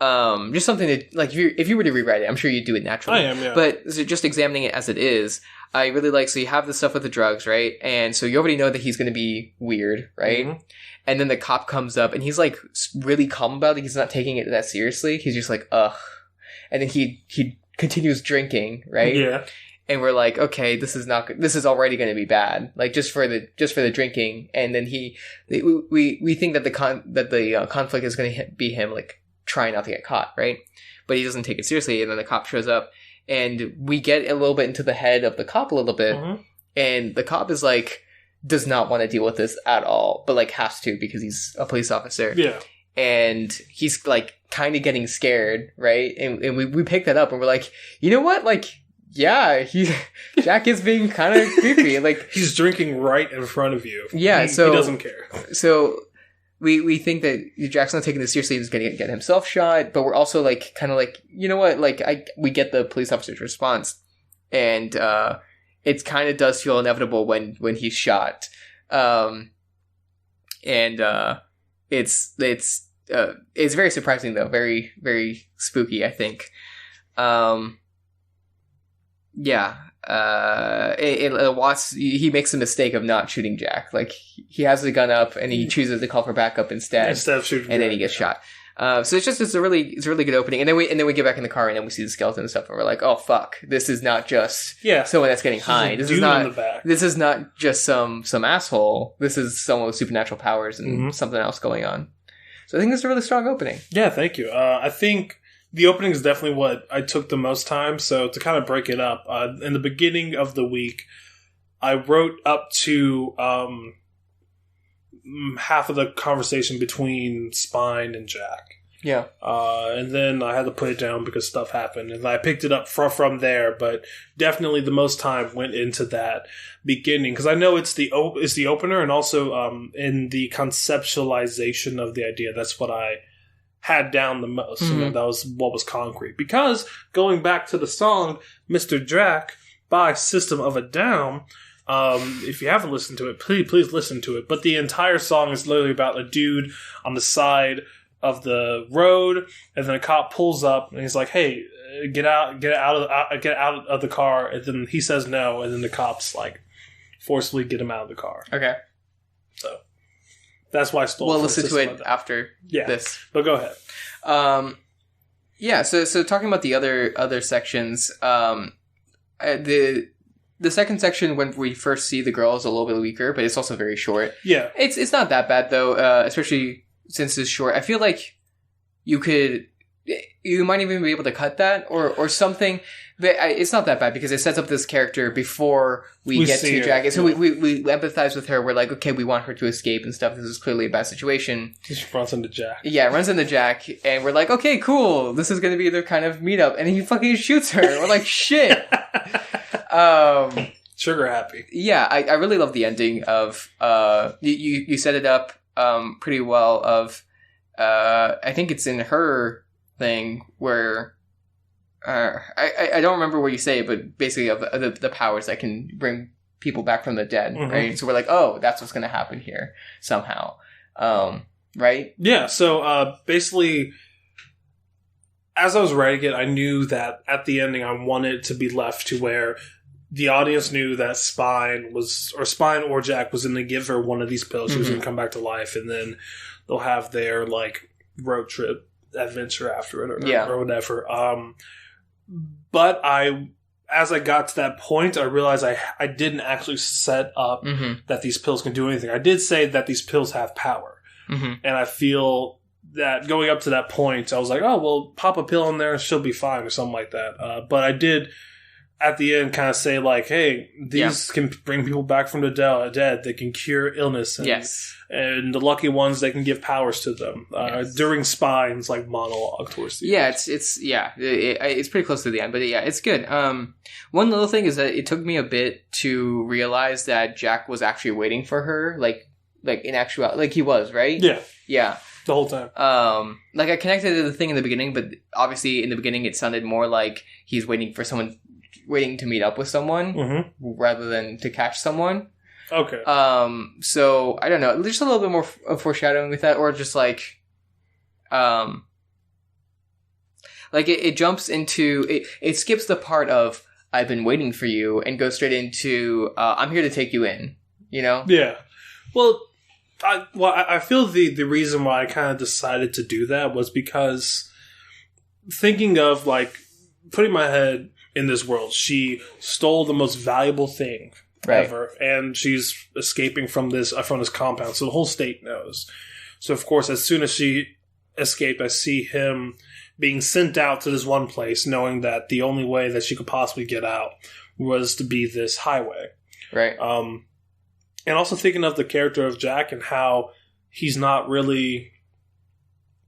Just something that like if you were to rewrite it, I'm sure you'd do it naturally. I am, yeah. But so just examining it as it is. I really like, so you have the stuff with the drugs, right? And so you already know that he's going to be weird, right? Mm-hmm. And then the cop comes up and he's like really calm about it. He's not taking it that seriously. He's just like, ugh. And then he continues drinking, right? Yeah. And we're like, okay, this is already going to be bad. Like just for the drinking. And then we think that the conflict is going to be him like trying not to get caught, right? But he doesn't take it seriously. And then the cop shows up. And we get a little bit into the head of the cop a little bit. Mm-hmm. And the cop is like, does not want to deal with this at all. But like has to because he's a police officer. Yeah. And he's like kind of getting scared, right? And we pick that up and we're like, you know what? Like, yeah, Jack is being kind of creepy. Like he's drinking right in front of you. Yeah. He doesn't care. So we think that Jack's not taking this seriously. He's going to get himself shot, but we're also like kind of like, you know what? Like we get the police officer's response, and it kind of does feel inevitable when he's shot. And it's very surprising though, very very spooky. I think. Yeah. Watts, he makes the mistake of not shooting Jack. Like he has the gun up and he chooses to call for backup instead of shooting, and then he gets shot. So it's a really good opening. And then we get back in the car and then we see the skeleton and stuff and we're like, oh fuck, this is not just someone that's getting high. This is not just some asshole. This is someone with supernatural powers and something else going on. So I think this is a really strong opening. Yeah, thank you. I think the opening is definitely what I took the most time. So to kind of break it up, in the beginning of the week, I wrote up to half of the conversation between Spine and Jack. Yeah. And then I had to put it down because stuff happened. And I picked it up from there, but definitely the most time went into that beginning. Because I know it's the opener and also in the conceptualization of the idea. That's what I had down the most. Mm-hmm. That was what was concrete. Because going back to the song, Mr. Jack by System of a Down... if you haven't listened to it, please listen to it. But the entire song is literally about a dude on the side of the road, and then a cop pulls up, and he's like, "Hey, get out of the car." And then he says no, and then the cops like forcibly get him out of the car. Okay, so that's why I stole. We'll listen to it after this. But go ahead. So talking about the other sections, the second section, when we first see the girl, is a little bit weaker, but it's also very short. Yeah. It's not that bad, though, especially since it's short. I feel like you might even be able to cut that or something. But it's not that bad because it sets up this character before we get to Jack. And so we empathize with her. We're like, okay, we want her to escape and stuff. This is clearly a bad situation. She runs into Jack. Yeah, runs into Jack. And we're like, okay, cool. This is going to be their kind of meetup. And he fucking shoots her. We're like, shit. Sugar happy. Yeah, I really love the ending of you set it up pretty well of I think it's in her thing where I don't remember what you say, but basically of the powers that can bring people back from the dead, right? So we're like, oh, that's what's going to happen here somehow, right? Yeah. So basically, as I was writing it, I knew that at the ending, I wanted it to be left to where the audience knew that Spine or Jack was going to give her one of these pills. She was going to come back to life, and then they'll have their like road trip adventure after it, or whatever. But as I got to that point, I realized I didn't actually set up that these pills can do anything. I did say that these pills have power, and I feel that going up to that point, I was like, oh, well, pop a pill in there and she'll be fine or something like that. But I did, at the end, kind of say, like, hey, these can bring people back from the dead. They can cure illness. And, and the lucky ones, they can give powers to them. During Spine's, like, monologue towards the end. It's pretty close to the end. But, yeah, it's good. One little thing is that it took me a bit to realize that Jack was actually waiting for her. Like in actuality, like he was, right? Yeah. Yeah. The whole time. Like, I connected to the thing in the beginning, but obviously in the beginning it sounded more like he's waiting to meet up with someone rather than to catch someone. Okay. So I don't know, just a little bit more foreshadowing with that, or just like it jumps into it skips the part of I've been waiting for you and goes straight into I'm here to take you in. You know? Yeah. Well, I feel the reason why I kind of decided to do that was because thinking of like putting my head in this world, she stole the most valuable thing ever, and she's escaping from this compound, so the whole state knows. So of course, as soon as she escaped, I see him being sent out to this one place, knowing that the only way that she could possibly get out was to be this highway, right? And also thinking of the character of Jack and how he's not really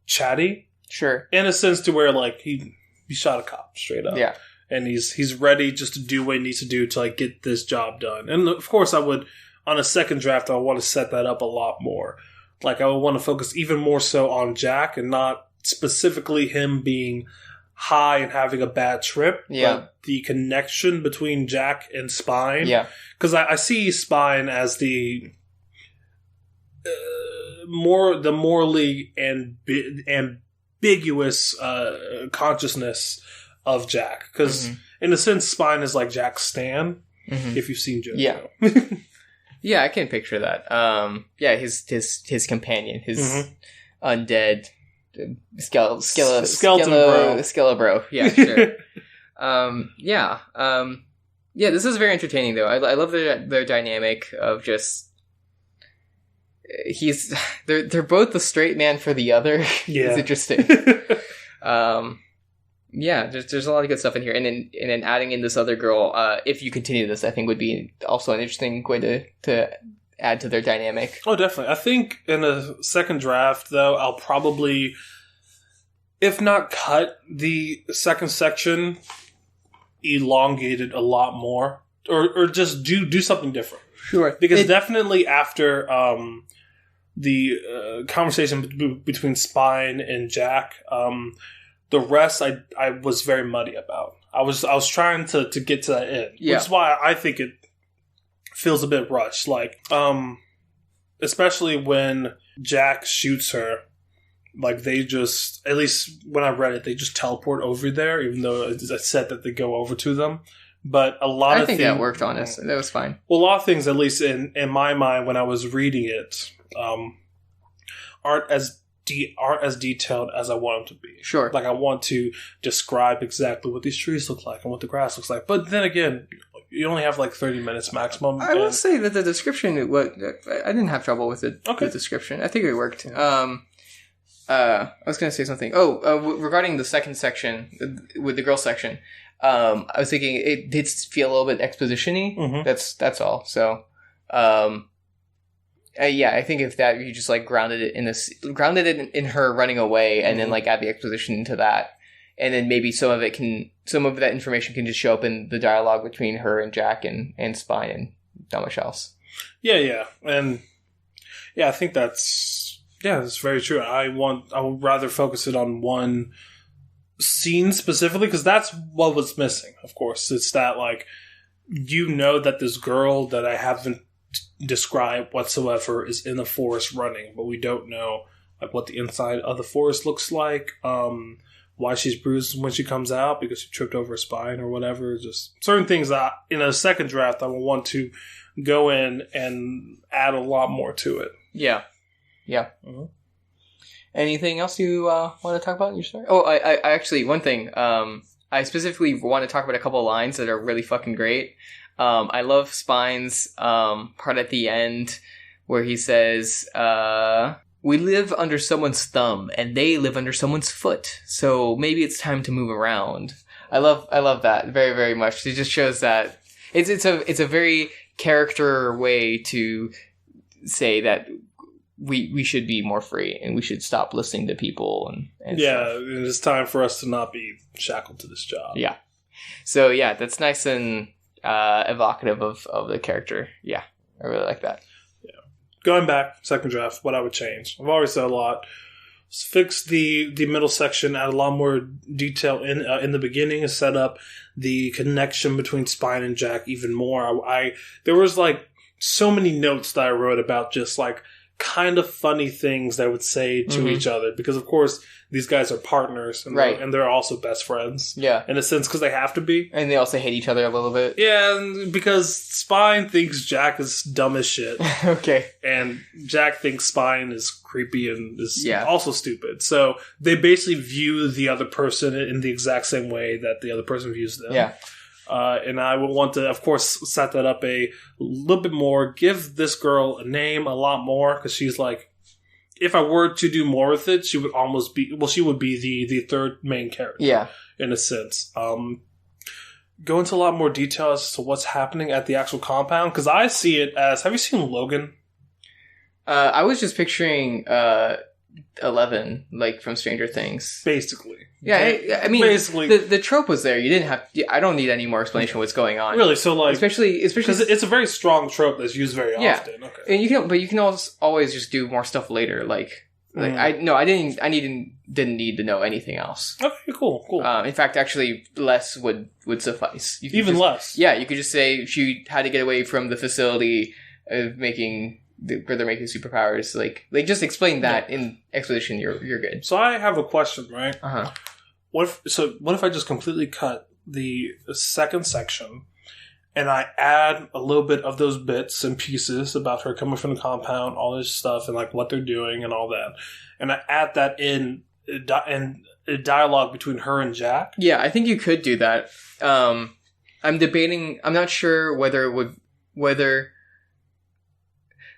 chatty. Sure. In a sense to where, like, he shot a cop straight up. Yeah. And he's ready just to do what he needs to do to, like, get this job done. And, of course, I would, on a second draft, I would want to set that up a lot more. Like, I would want to focus even more so on Jack and not specifically him being high and having a bad trip. Yeah. But the connection between Jack and Spine. Yeah. Because I see Spine as the morally ambiguous consciousness of Jack. Because in a sense, Spine is like Jack's Stan. If you've seen JoJo. Yeah. Yeah, I can picture that. His companion, his undead Skelebro. Yeah, sure. Yeah, this is very entertaining though. I love their dynamic of just they're both the straight man for the other. Yeah. It's interesting. Yeah, there's a lot of good stuff in here, and then adding in this other girl, if you continue this, I think would be also an interesting way to add to their dynamic. Oh, definitely. I think in a second draft, though, I'll probably, if not cut the second section, elongate it a lot more, or just do something different. Sure, because definitely after the conversation between Spine and Jack. The rest, I was very muddy about. I was trying to get to that end, which is why I think it feels a bit rushed. Like, especially when Jack shoots her, like they just, at least when I read it, they just teleport over there, even though it's said that they go over to them. But a lot of things... I think that worked, honestly. That was fine. Well, a lot of things, at least in my mind when I was reading it, aren't as detailed as I want them to be. Sure. Like, I want to describe exactly what these trees look like and what the grass looks like. But then again, you only have like 30 minutes maximum. I will say that the description, I didn't have trouble with it. Okay. The description. I think it worked. I was going to say something. Regarding the second section, with the girl section, I was thinking it did feel a little bit exposition-y. Mm-hmm. That's all. So, yeah, I think if that you just like grounded it in her running away, and then like add the exposition into that, and then maybe some of that information can just show up in the dialogue between her and Jack and Spine and not much else. Yeah, and yeah, I think that's very true. I would rather focus it on one scene specifically because that's what was missing. Of course, it's that like that this girl that I haven't describe whatsoever is in the forest running, but we don't know like what the inside of the forest looks like, why she's bruised when she comes out because she tripped over her spine or whatever. Just certain things that in a second draft I will want to go in and add a lot more to it. Yeah. Mm-hmm. Anything else you want to talk about in your story? Oh, I actually, one thing, I specifically want to talk about a couple of lines that are really fucking great. I love Spine's part at the end where he says, we live under someone's thumb and they live under someone's foot. So maybe it's time to move around. I love that very, very much. It just shows that it's a very character way to say that we should be more free and we should stop listening to people and stuff. It's time for us to not be shackled to this job. Yeah. So yeah, that's nice and evocative of the character. Yeah, I really like that. Yeah. Going back, second draft, what I would change. I've already said a lot. Fix the middle section, add a lot more detail in the beginning, and set up the connection between Spine and Jack even more. There was like so many notes that I wrote about just like kind of funny things that I would say to each other because of course these guys are partners and, and they're also best friends. Yeah. In a sense, because they have to be. And they also hate each other a little bit. Yeah, because Spine thinks Jack is dumb as shit. Okay. And Jack thinks Spine is creepy and is also stupid. So they basically view the other person in the exact same way that the other person views them. Yeah. And I would want to, of course, set that up a little bit more, give this girl a name a lot more, because she's like, if I were to do more with it, she would almost be, she would be the third main character. Yeah. In a sense. Go into a lot more detail as to what's happening at the actual compound, because I see it as, have you seen Logan? I was just picturing 11, like from Stranger Things. Basically. Yeah, I mean, basically, the trope was there. You didn't have. I don't need any more explanation of what's going on. Really, so like, especially because it's a very strong trope that's used very often. Okay, and you can always just do more stuff later. Like I didn't need to know anything else. Okay, cool. In fact, actually, less would suffice. Even less. Yeah, you could just say she had to get away from the facility of where they're making superpowers. Like just explain that in exposition. You're good. So I have a question, right? Uh-huh. What if I just completely cut the second section and I add a little bit of those bits and pieces about her coming from the compound, all this stuff, and like what they're doing and all that, and I add that in a dialogue between her and Jack. Yeah, I think you could do that. I'm debating. I'm not sure whether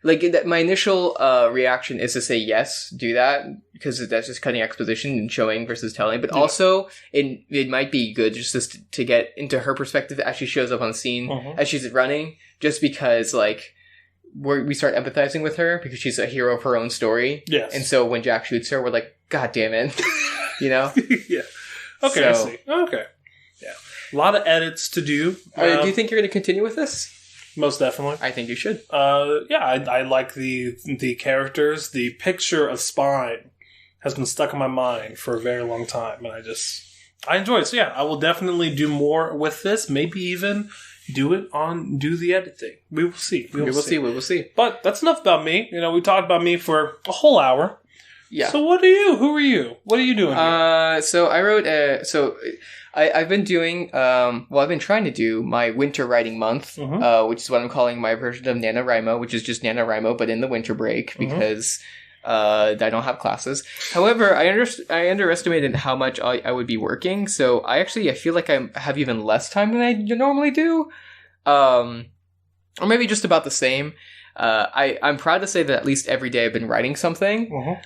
my initial reaction is to say yes, do that, because that's just cutting exposition and showing versus telling. But also, it might be good just to get into her perspective as she shows up on scene, as she's running, just because we start empathizing with her because she's a hero of her own story. Yes. And so when Jack shoots her, we're like, God damn it. You know? Yeah. Okay, I see. Okay. Yeah. A lot of edits to do. Do you think you're going to continue with this? Most definitely. I think you should. I like the characters. The picture of Spine has been stuck in my mind for a very long time, and I enjoy it. So yeah, I will definitely do more with this. Maybe even do the editing. We will see. We will see. But that's enough about me. We talked about me for a whole hour. Yeah. So what are you? Who are you? What are you doing here? So I wrote I've been doing, I've been trying to do my winter writing month, which is what I'm calling my version of NaNoWriMo, which is just NaNoWriMo, but in the winter break, because I don't have classes. However, I underestimated how much I would be working, so I feel like I have even less time than I normally do, or maybe just about the same. I'm proud to say that at least every day I've been writing something,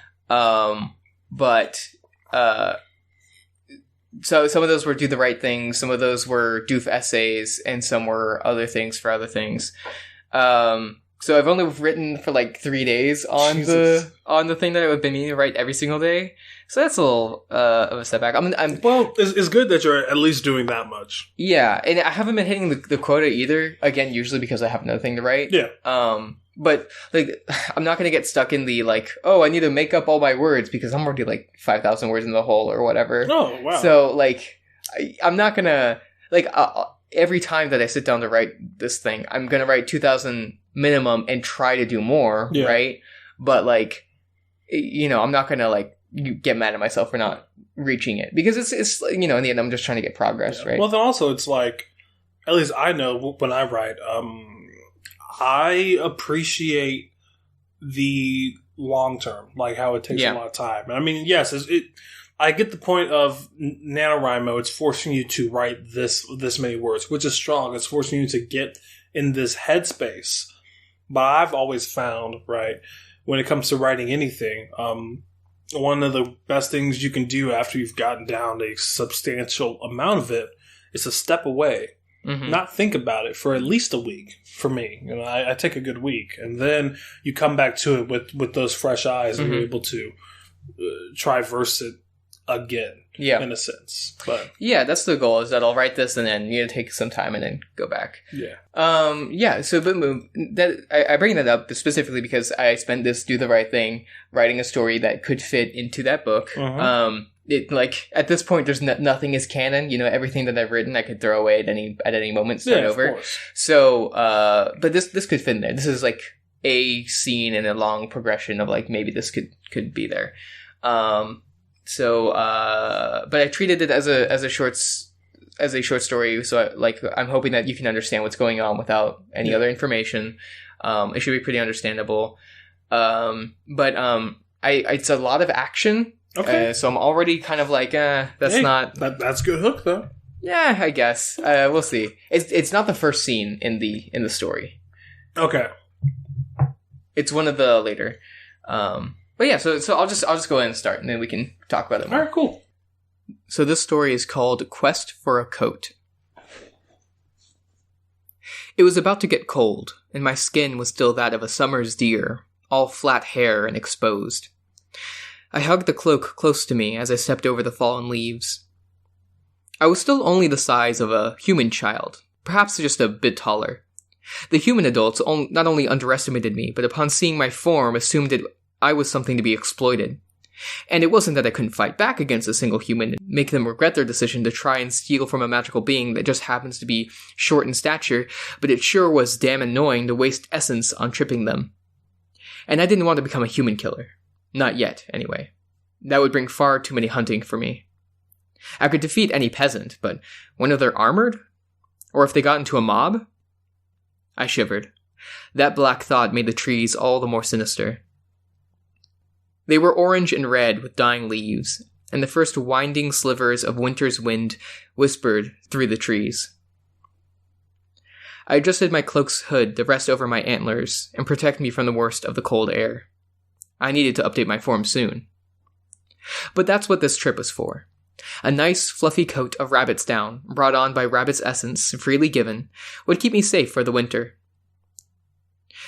So some of those were Do the Right Thing, some of those were Doof essays, and some were other things for other things. So I've only written for 3 days on the thing that I've been meaning to write every single day. So that's a little of a setback. It's good that you're at least doing that much. Yeah, and I haven't been hitting the quota either. Again, usually because I have another thing to write. Yeah. But I'm not going to get stuck in the I need to make up all my words because I'm already 5,000 words in the hole or whatever. Oh, wow. So I'm not going to every time that I sit down to write this thing, I'm going to write 2,000 minimum and try to do more, right? But I'm not going to get mad at myself for not reaching it because it's in the end I'm just trying to get progress, right? Well, then also it's at least I know when I write, I appreciate the long term, how it takes a lot of time. And I mean, yes, I get the point of NaNoWriMo. It's forcing you to write this many words, which is strong. It's forcing you to get in this headspace. But I've always found, right, when it comes to writing anything, one of the best things you can do after you've gotten down a substantial amount of it is to step away. Mm-hmm. Not think about it for at least a week. For me, I take a good week, and then you come back to it with those fresh eyes, and you're able to traverse it again. Yeah, in a sense. But that's the goal. Is that I'll write this, and then take some time, and then go back. Yeah. So, but I bring that up specifically because I spent this Do the Right Thing writing a story that could fit into that book. At this point, there's nothing is canon. Everything that I've written, I could throw away at any moment, start over. Course. So, but this could fit in there. This is a scene in a long progression of maybe this could be there. But I treated it as a short story. So I'm hoping that you can understand what's going on without any other information. It should be pretty understandable. It's a lot of action. Okay. So I'm already kind of that's good hook though. Yeah, I guess. We'll see. It's not the first scene in the story. Okay. It's one of the later. But yeah, so I'll just go ahead and start, and then we can talk about it more. All right, cool. So this story is called Quest for a Coat. It was about to get cold, and my skin was still that of a summer's deer, all flat hair and exposed. I hugged the cloak close to me as I stepped over the fallen leaves. I was still only the size of a human child, perhaps just a bit taller. The human adults not only underestimated me, but upon seeing my form assumed that I was something to be exploited. And it wasn't that I couldn't fight back against a single human and make them regret their decision to try and steal from a magical being that just happens to be short in stature, but it sure was damn annoying to waste essence on tripping them. And I didn't want to become a human killer. Not yet, anyway. That would bring far too many hunting for me. I could defeat any peasant, but when they're armored? Or if they got into a mob? I shivered. That black thought made the trees all the more sinister. They were orange and red with dying leaves, and the first winding slivers of winter's wind whispered through the trees. I adjusted my cloak's hood to rest over my antlers and protect me from the worst of the cold air. I needed to update my form soon. But that's what this trip was for. A nice, fluffy coat of rabbit's down, brought on by rabbit's essence, freely given, would keep me safe for the winter.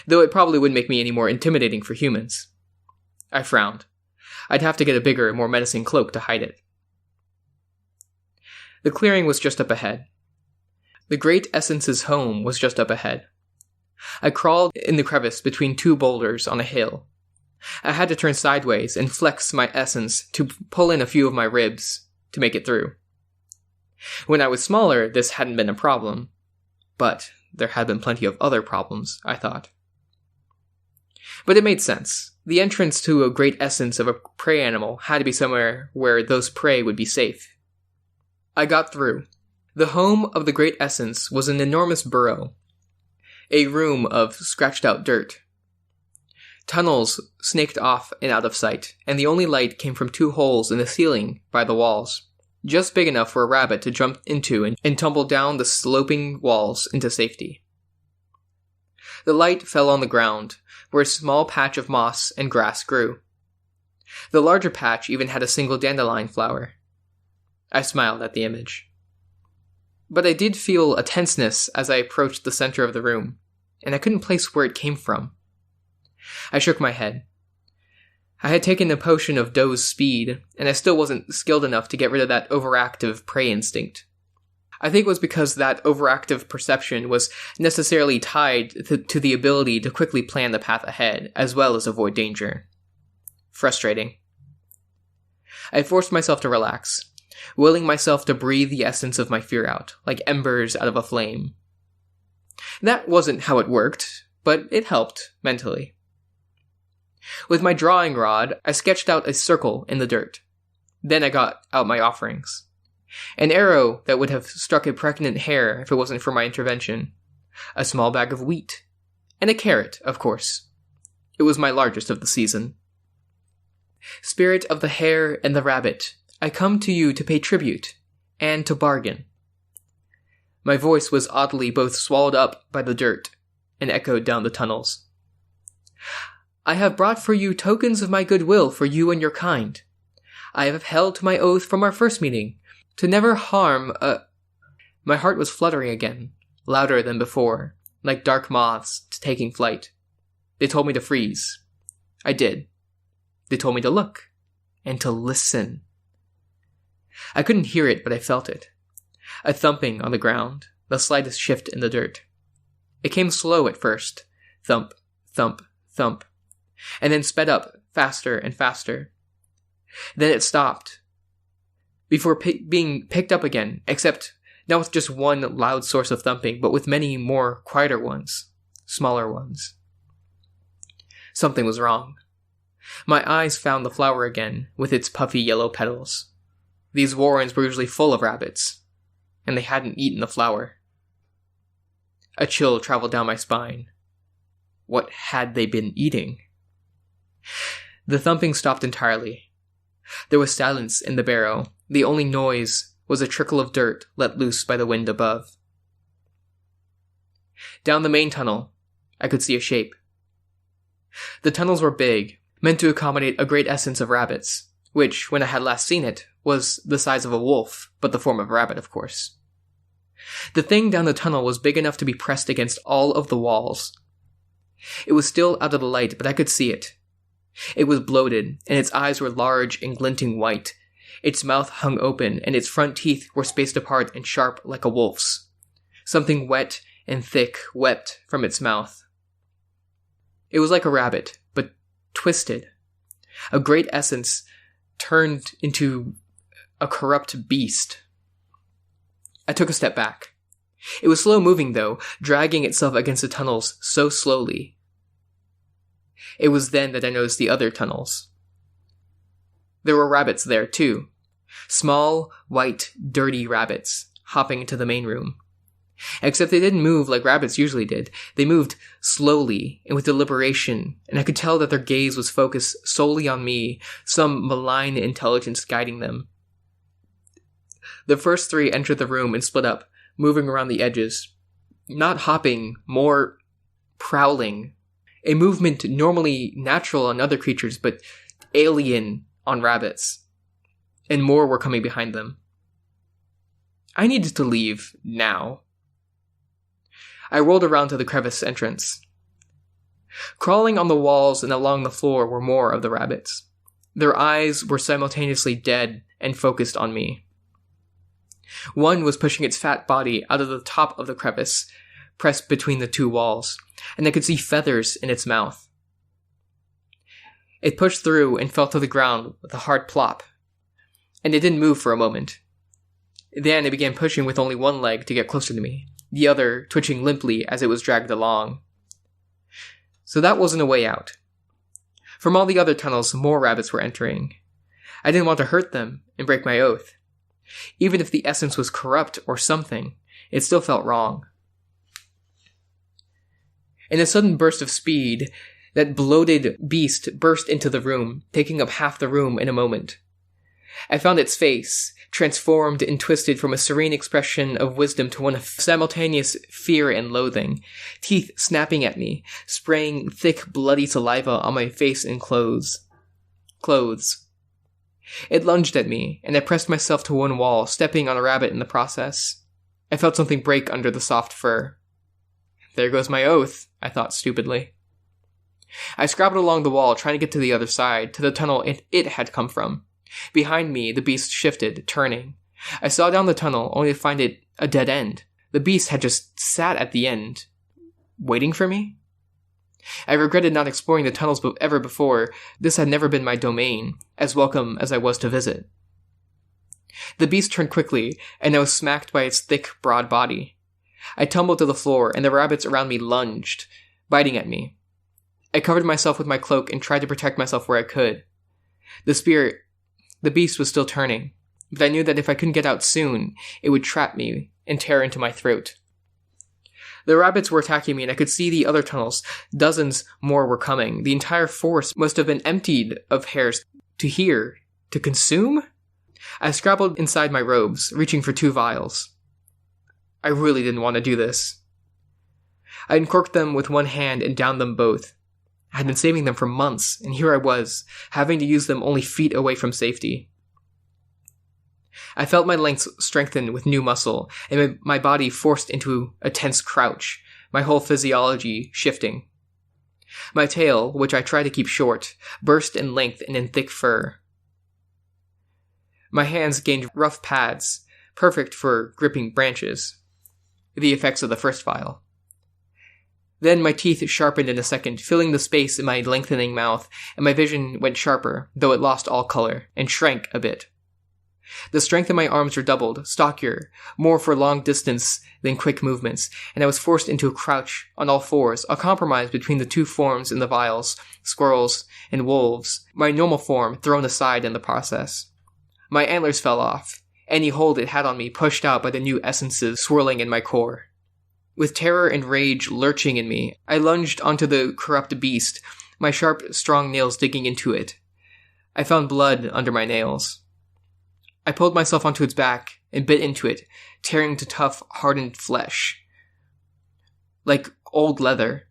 Though it probably wouldn't make me any more intimidating for humans. I frowned. I'd have to get a bigger, more menacing cloak to hide it. The clearing was just up ahead. The Great Essence's home was just up ahead. I crawled in the crevice between two boulders on a hill. I had to turn sideways and flex my essence to pull in a few of my ribs to make it through. When I was smaller, this hadn't been a problem. But there had been plenty of other problems, I thought. But it made sense. The entrance to a great essence of a prey animal had to be somewhere where those prey would be safe. I got through. The home of the great essence was an enormous burrow. A room of scratched-out dirt. Tunnels snaked off and out of sight, and the only light came from two holes in the ceiling by the walls, just big enough for a rabbit to jump into and tumble down the sloping walls into safety. The light fell on the ground, where a small patch of moss and grass grew. The larger patch even had a single dandelion flower. I smiled at the image. But I did feel a tenseness as I approached the center of the room, and I couldn't place where it came from. I shook my head. I had taken a potion of Doe's speed, and I still wasn't skilled enough to get rid of that overactive prey instinct. I think it was because that overactive perception was necessarily tied to the ability to quickly plan the path ahead, as well as avoid danger. Frustrating. I forced myself to relax, willing myself to breathe the essence of my fear out, like embers out of a flame. That wasn't how it worked, but it helped, mentally. With my drawing rod, I sketched out a circle in the dirt. Then I got out my offerings. An arrow that would have struck a pregnant hare if it wasn't for my intervention. A small bag of wheat. And a carrot, of course. It was my largest of the season. Spirit of the hare and the rabbit, I come to you to pay tribute, and to bargain. My voice was oddly both swallowed up by the dirt and echoed down the tunnels. I have brought for you tokens of my goodwill for you and your kind. I have held to my oath from our first meeting, to never harm My heart was fluttering again, louder than before, like dark moths taking flight. They told me to freeze. I did. They told me to look, and to listen. I couldn't hear it, but I felt it. A thumping on the ground, the slightest shift in the dirt. It came slow at first. Thump, thump, thump. And then sped up, faster and faster. Then it stopped. Before being picked up again, except not with just one loud source of thumping, but with many more quieter ones, smaller ones. Something was wrong. My eyes found the flower again, with its puffy yellow petals. These warrens were usually full of rabbits, and they hadn't eaten the flower. A chill traveled down my spine. What had they been eating? The thumping stopped entirely. There was silence in the barrow. The only noise was a trickle of dirt let loose by the wind above. Down the main tunnel, I could see a shape. The tunnels were big, meant to accommodate a great essence of rabbits, which, when I had last seen it, was the size of a wolf, but the form of a rabbit, of course. The thing down the tunnel was big enough to be pressed against all of the walls. It was still out of the light, but I could see it. It was bloated, and its eyes were large and glinting white. Its mouth hung open, and its front teeth were spaced apart and sharp like a wolf's. Something wet and thick wept from its mouth. It was like a rabbit, but twisted. A great essence turned into a corrupt beast. I took a step back. It was slow-moving, though, dragging itself against the tunnels so slowly. It was then that I noticed the other tunnels. There were rabbits there, too. Small, white, dirty rabbits, hopping into the main room. Except they didn't move like rabbits usually did. They moved slowly and with deliberation, and I could tell that their gaze was focused solely on me, some malign intelligence guiding them. The first 3 entered the room and split up, moving around the edges. Not hopping, more prowling. A movement normally natural on other creatures, but alien on rabbits. And more were coming behind them. I needed to leave now. I rolled around to the crevice entrance. Crawling on the walls and along the floor were more of the rabbits. Their eyes were simultaneously dead and focused on me. One was pushing its fat body out of the top of the crevice, pressed between the 2 walls, and I could see feathers in its mouth. It pushed through and fell to the ground with a hard plop, and it didn't move for a moment. Then it began pushing with only one leg to get closer to me, the other twitching limply as it was dragged along. So that wasn't a way out. From all the other tunnels, more rabbits were entering. I didn't want to hurt them and break my oath. Even if the essence was corrupt or something, it still felt wrong. In a sudden burst of speed, that bloated beast burst into the room, taking up half the room in a moment. I found its face, transformed and twisted from a serene expression of wisdom to one of simultaneous fear and loathing, teeth snapping at me, spraying thick, bloody saliva on my face and clothes. It lunged at me, and I pressed myself to one wall, stepping on a rabbit in the process. I felt something break under the soft fur. There goes my oath, I thought stupidly. I scrabbled along the wall, trying to get to the other side, to the tunnel it had come from. Behind me, the beast shifted, turning. I saw down the tunnel, only to find it a dead end. The beast had just sat at the end, waiting for me? I regretted not exploring the tunnels ever before. This had never been my domain, as welcome as I was to visit. The beast turned quickly, and I was smacked by its thick, broad body. I tumbled to the floor, and the rabbits around me lunged, biting at me. I covered myself with my cloak and tried to protect myself where I could. The beast was still turning, but I knew that if I couldn't get out soon, it would trap me and tear into my throat. The rabbits were attacking me, and I could see the other tunnels. Dozens more were coming. The entire forest must have been emptied of hairs to consume? I scrabbled inside my robes, reaching for 2 vials. I really didn't want to do this. I uncorked them with one hand and downed them both. I had been saving them for months, and here I was, having to use them only feet away from safety. I felt my lengths strengthen with new muscle, and my body forced into a tense crouch, my whole physiology shifting. My tail, which I tried to keep short, burst in length and in thick fur. My hands gained rough pads, perfect for gripping branches, the effects of the first vial. Then my teeth sharpened in a second, filling the space in my lengthening mouth, and my vision went sharper, though it lost all color, and shrank a bit. The strength of my arms redoubled, stockier, more for long distance than quick movements, and I was forced into a crouch on all fours, a compromise between the 2 forms in the vials, squirrels and wolves, my normal form thrown aside in the process. My antlers fell off, any hold it had on me pushed out by the new essences swirling in my core. With terror and rage lurching in me, I lunged onto the corrupt beast, my sharp, strong nails digging into it. I found blood under my nails. I pulled myself onto its back and bit into it, tearing to tough, hardened flesh. Like old leather.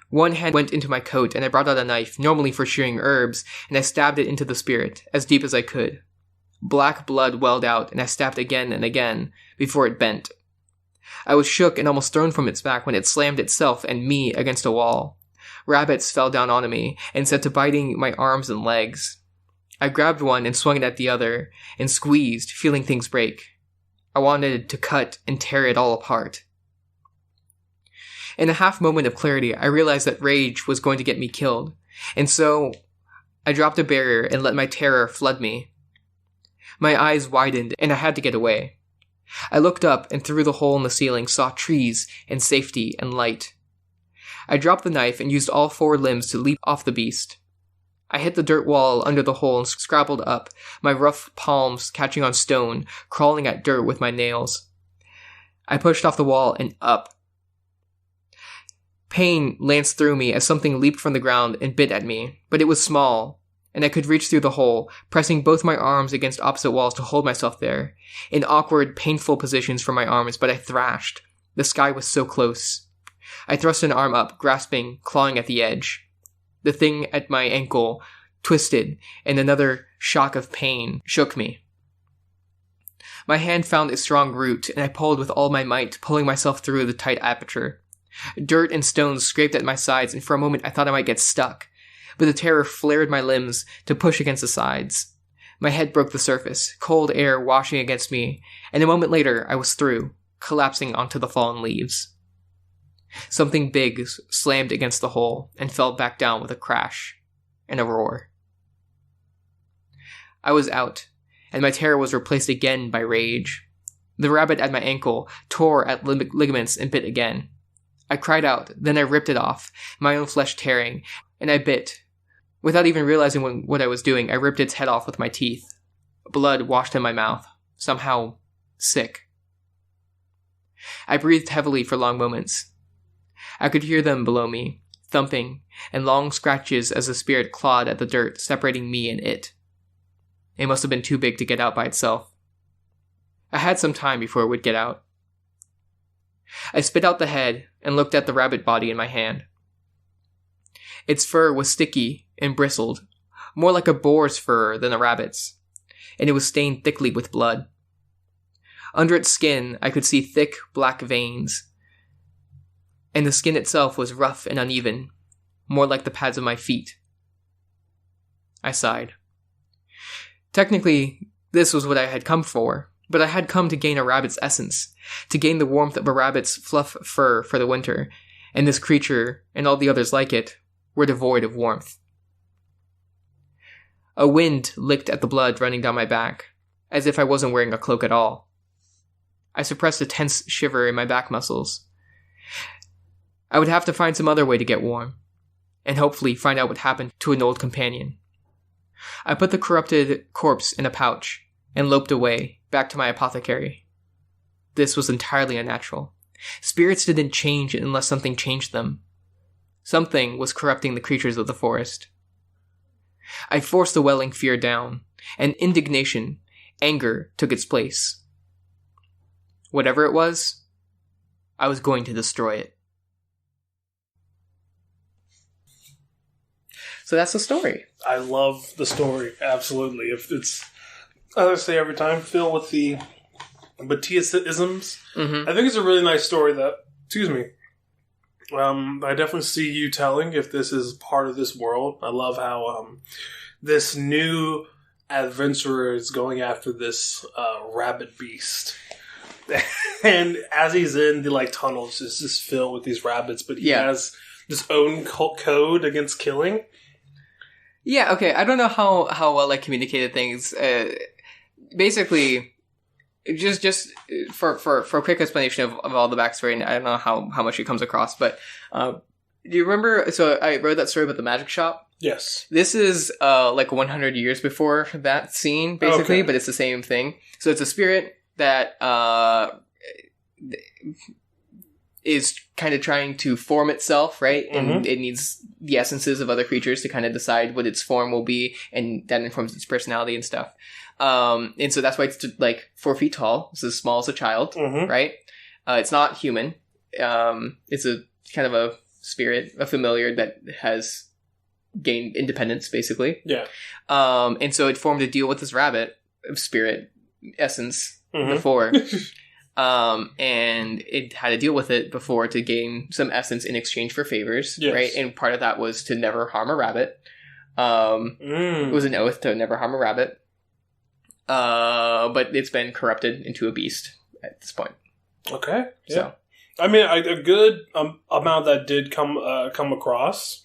One hand went into my coat, and I brought out a knife, normally for shearing herbs, and I stabbed it into the spirit, as deep as I could. Black blood welled out, and I stabbed again and again, before it bent. I was shook and almost thrown from its back when it slammed itself and me against a wall. Rabbits fell down onto me, and set to biting my arms and legs. I grabbed one and swung it at the other, and squeezed, feeling things break. I wanted to cut and tear it all apart. In a half moment of clarity, I realized that rage was going to get me killed, and so I dropped a barrier and let my terror flood me. My eyes widened, and I had to get away. I looked up, and through the hole in the ceiling saw trees and safety and light. I dropped the knife and used all 4 limbs to leap off the beast. I hit the dirt wall under the hole and scrabbled up, my rough palms catching on stone, crawling at dirt with my nails. I pushed off the wall and up. Pain lanced through me as something leaped from the ground and bit at me, but it was small, and I could reach through the hole, pressing both my arms against opposite walls to hold myself there, in awkward, painful positions for my arms, but I thrashed. The sky was so close. I thrust an arm up, grasping, clawing at the edge. The thing at my ankle twisted, and another shock of pain shook me. My hand found a strong root, and I pulled with all my might, pulling myself through the tight aperture. Dirt and stones scraped at my sides, and for a moment I thought I might get stuck. But the terror flared my limbs to push against the sides. My head broke the surface, cold air washing against me, and a moment later I was through, collapsing onto the fallen leaves. Something big slammed against the hole and fell back down with a crash and a roar. I was out, and my terror was replaced again by rage. The rabbit at my ankle tore at ligaments and bit again. I cried out, then I ripped it off, my own flesh tearing, and I bit. Without even realizing what I was doing, I ripped its head off with my teeth. Blood washed in my mouth, somehow sick. I breathed heavily for long moments. I could hear them below me, thumping, and long scratches as the spirit clawed at the dirt, separating me and it. It must have been too big to get out by itself. I had some time before it would get out. I spit out the head and looked at the rabbit body in my hand. Its fur was sticky and bristled, more like a boar's fur than a rabbit's, and it was stained thickly with blood. Under its skin, I could see thick black veins, and the skin itself was rough and uneven, more like the pads of my feet. I sighed. Technically, this was what I had come for, but I had come to gain a rabbit's essence, to gain the warmth of a rabbit's fluff fur for the winter, and this creature, and all the others like it, were devoid of warmth. A wind licked at the blood running down my back, as if I wasn't wearing a cloak at all. I suppressed a tense shiver in my back muscles. I would have to find some other way to get warm, and hopefully find out what happened to an old companion. I put the corrupted corpse in a pouch, and loped away, back to my apothecary. This was entirely unnatural. Spirits didn't change unless something changed them. Something was corrupting the creatures of the forest. I forced the welling fear down, and indignation, anger took its place. Whatever it was, I was going to destroy it. So that's the story. I love the story, absolutely. If it's, as I say every time, filled with the Matthias-isms. I think it's a really nice story that, I definitely see you telling if this is part of this world. I love how this new adventurer is going after this rabbit beast. And as he's in the tunnels, it's just filled with these rabbits, but he has his own code against killing. Yeah, okay. I don't know how well I communicated things. Basically, just for a quick explanation of all the backstory, and I don't know how much it comes across, but do you remember? So I wrote that story about the magic shop. Yes. This is 100 years before that scene, basically, but it's the same thing. So it's a spirit that is kind of trying to form itself, right? And it needs the essences of other creatures to kind of decide what its form will be, and that informs its personality and stuff. And so that's why it's 4 feet tall. It's as small as a child, right? It's not human. It's a kind of a spirit, a familiar that has gained independence, basically. Yeah. And so it formed a deal with this rabbit spirit essence before. And it had to deal with it before to gain some essence in exchange for favors, right? And part of that was to never harm a rabbit. It was an oath to never harm a rabbit. But it's been corrupted into a beast at this point. Okay. Yeah. So. I mean, a good amount that did come across.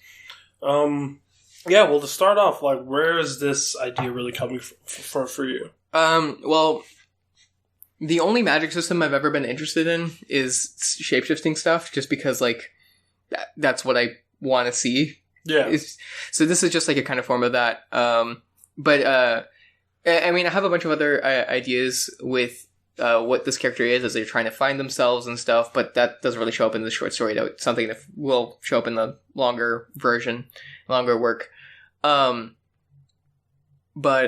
Well, to start off, where is this idea really coming for you? Well, the only magic system I've ever been interested in is shapeshifting stuff, just because, that's what I want to see. Yeah. So this is just, a kind of form of that. But I mean, I have a bunch of other ideas with what this character is as they're trying to find themselves and stuff, but that doesn't really show up in the short story, though. It's something that will show up in the longer version, longer work. But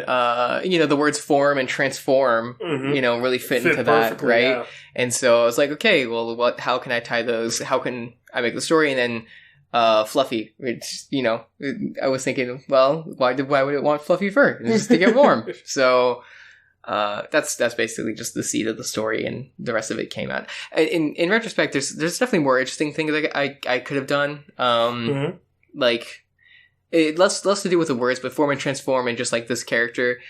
the words form and transform, really fit into that, right? Yeah. And so I was like, okay, well, how can I tie those? How can I make the story? And then Fluffy, which, I was thinking, well, why would it want fluffy fur? It's just to get warm. So that's basically just the seed of the story, and the rest of it came out. In retrospect, there's definitely more interesting things that I could have done. Like, less to do with the words, but form and transform, and just like this character.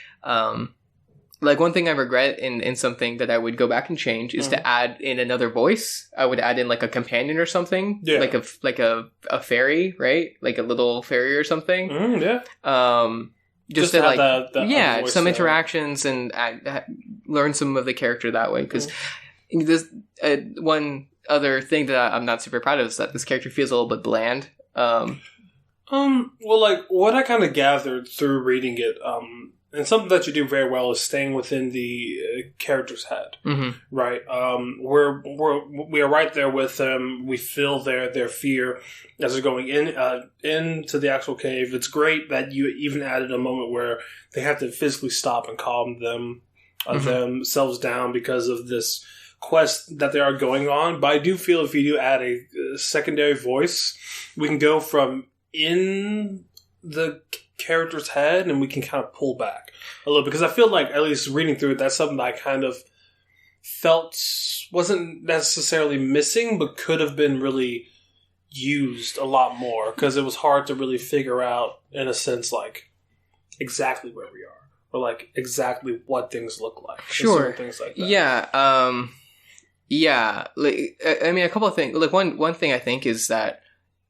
Like, one thing I regret in something that I would go back and change is to add in another voice. I would add in like a companion or something, like a fairy, right? Like a little fairy or something. Just to like some interactions and learn some of the character that way. Because there's one other thing that I'm not super proud of is that this character feels a little bit bland. Well, like, what I kind of gathered through reading it, and something that you do very well is staying within the character's head, right? We are right there with them. We feel their fear as they're going into the actual cave. It's great that you even added a moment where they have to physically stop and calm themselves down because of this quest that they are going on. But I do feel if you do add a secondary voice, we can go from in the character's head and we can kind of pull back a little, because I feel like, at least reading through it, that's something that I kind of felt wasn't necessarily missing, but could have been really used a lot more, because it was hard to really figure out, in a sense, like exactly where we are, or like exactly what things look like. Sure. Things like that. Yeah. Like, I mean, a couple of things. Like, one thing I think is that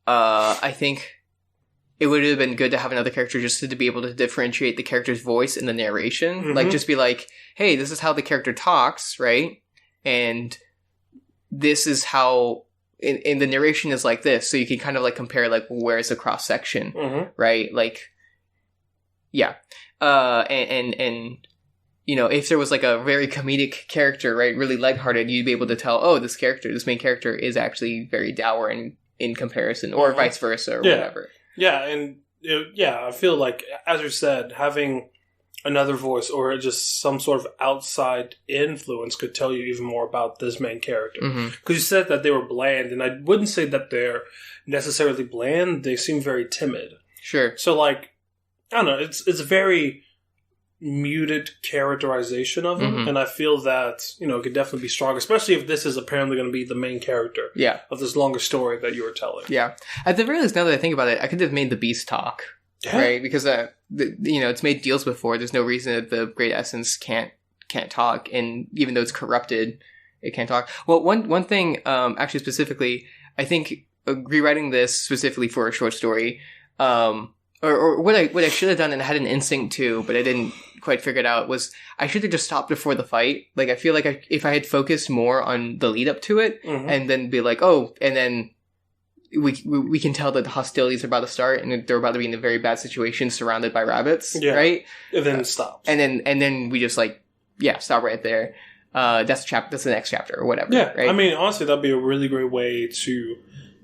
I think it would have been good to have another character just to be able to differentiate the character's voice in the narration. Like, just be like, hey, this is how the character talks, right? And this is how, in the narration is like this. So you can kind of like compare, like, where's the cross section, right? Like, yeah. And if there was like a very comedic character, right, really lighthearted, you'd be able to tell, oh, this main character is actually very dour in comparison, or vice versa, or whatever. Yeah, and I feel like, as you said, having another voice or just some sort of outside influence could tell you even more about this main character. Because you said that they were bland, and I wouldn't say that they're necessarily bland. They seem very timid. Sure. So, like, I don't know, it's a very muted characterization of him, and I feel that, it could definitely be strong, especially if this is apparently going to be the main character of this longer story that you were telling. Yeah. At the very least, now that I think about it, I could have made the beast talk, right? Because, it's made deals before. There's no reason that the Great Essence can't talk, and even though it's corrupted, it can't talk. Well, one thing, actually specifically, I think rewriting this specifically for a short story, or what I should have done, and I had an instinct to, but I didn't quite figure it out, was I should have just stopped before the fight. Like, I feel like if I had focused more on the lead up to it, and then be like, oh, and then we can tell that the hostilities are about to start, and they're about to be in a very bad situation, surrounded by rabbits, right? And then it stops. And then we just stop right there. That's the next chapter or whatever. Yeah, right? I mean, honestly, that'd be a really great way to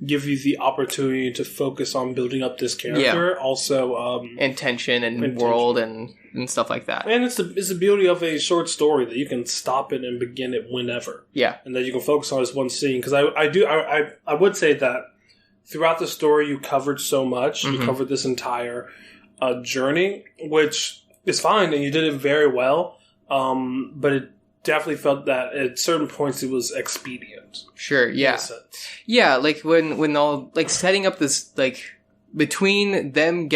give you the opportunity to focus on building up this character. Also, and tension and world and stuff like that. And it's the beauty of a short story, that you can stop it and begin it whenever. Yeah, and that you can focus on this one scene. Because I would say that throughout the story, you covered so much. You covered this entire journey, which is fine, and you did it very well. But it definitely felt that at certain points it was expedient. Sure, yeah. Yeah, like when all, like, setting up this, like, between them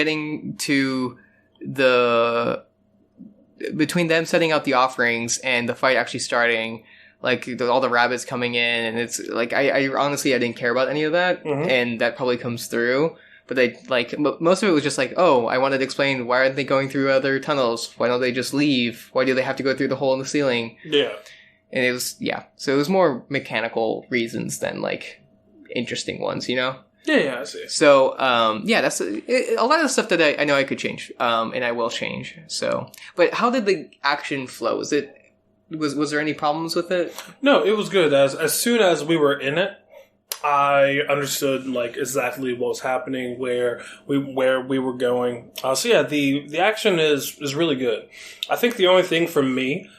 setting out the offerings and the fight actually starting, like, all the rabbits coming in, and it's, like, I honestly, I didn't care about any of that, and that probably comes through. But they, like, most of it was just like, oh, I wanted to explain, why aren't they going through other tunnels? Why don't they just leave? Why do they have to go through the hole in the ceiling? Yeah. And it was, so it was more mechanical reasons than, like, interesting ones, Yeah, I see. So, that's a lot of the stuff that I know I could change, and I will change. So, but how did the action flow? Was there any problems with it? No, it was good. As soon as we were in it, I understood like exactly what was happening, where we were going. So yeah, the action is really good. I think the only thing for me,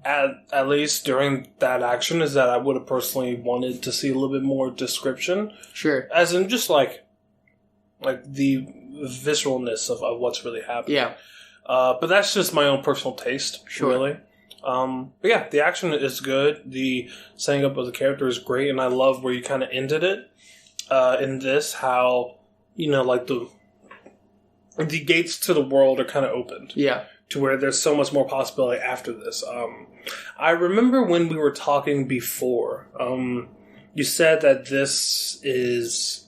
at least during that action, is that I would have personally wanted to see a little bit more description. Sure. As in just like the visceralness of what's really happening. Yeah. But that's just my own personal taste, Sure. really. But yeah, the action is good. The setting up of the character is great, and I love where you kind of ended it in this. How like the gates to the world are kind of opened. Yeah. To where there's so much more possibility after this. I remember when we were talking before. You said that this is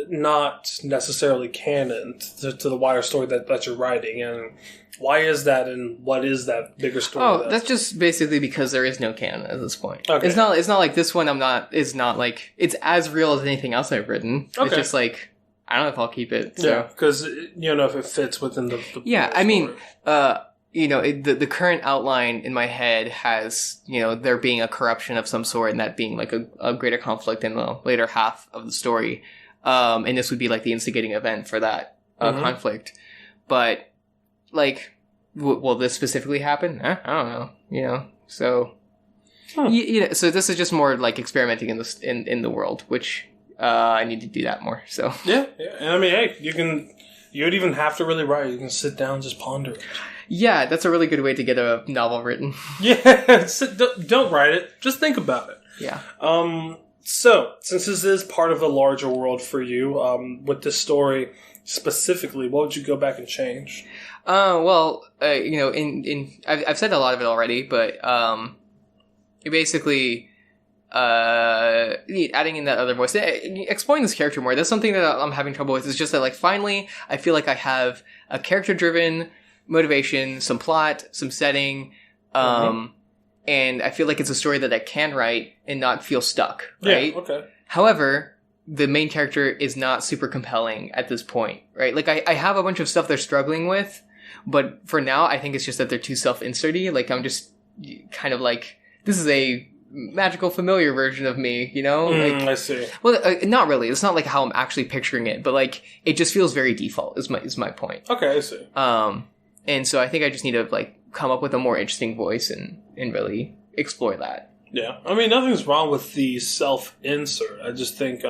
not necessarily canon to the wider story that you're writing, and why is that, and what is that bigger story? Oh, that's just basically because there is no canon at this point. Okay. It's not like this one is not like it's as real as anything else I've written. Okay. It's just like I don't know if I'll keep it. So. Yeah, because if it fits within the yeah, story. I mean, the current outline in my head has there being a corruption of some sort, and that being like a greater conflict in the later half of the story. And this would be like the instigating event for that conflict. But like, will this specifically happen? I don't know. So, so this is just more like experimenting in the world, which I need to do that more. So yeah. And I mean, hey, you don't even have to really write. You can sit down and just ponder it. Yeah, that's a really good way to get a novel written. Yeah, don't write it. Just think about it. Yeah. So, since this is part of a larger world for you, with this story specifically, what would you go back and change? Well, I've said a lot of it already, but basically, adding in that other voice, exploring this character more. That's something that I'm having trouble with. It's just that, like, finally, I feel like I have a character-driven motivation, some plot, some setting, and I feel like it's a story that I can write and not feel stuck, right? Yeah, okay. However, the main character is not super compelling at this point, right? Like, I have a bunch of stuff they're struggling with, but for now, I think it's just that they're too self-inserty. Like, I'm just kind of like, this is a magical familiar version of me, Like, I see. Well, not really. It's not like how I'm actually picturing it, but like, it just feels very default is my point. Okay, I see. And so I think I just need to like come up with a more interesting voice and really explore that. Yeah. I mean, nothing's wrong with the self-insert. I just think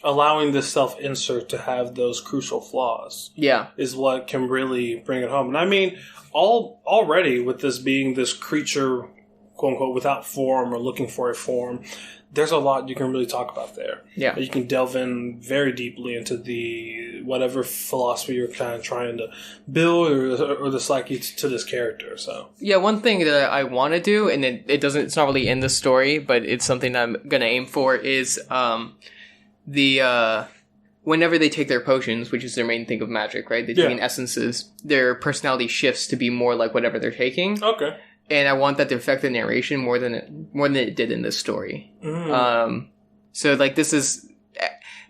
allowing the self-insert to have those crucial flaws is what can really bring it home. And I mean, already with this being this creature, quote-unquote, without form or looking for a form, there's a lot you can really talk about there. Yeah. You can delve in very deeply into the whatever philosophy you're kind of trying to build or the psyche to this character. So yeah, one thing that I want to do, and it's not really in the story, but it's something that I'm gonna aim for, is whenever they take their potions, which is their main thing of magic, right? They take in essences, their personality shifts to be more like whatever they're taking. Okay. And I want that to affect the narration more than it did in this story. So like this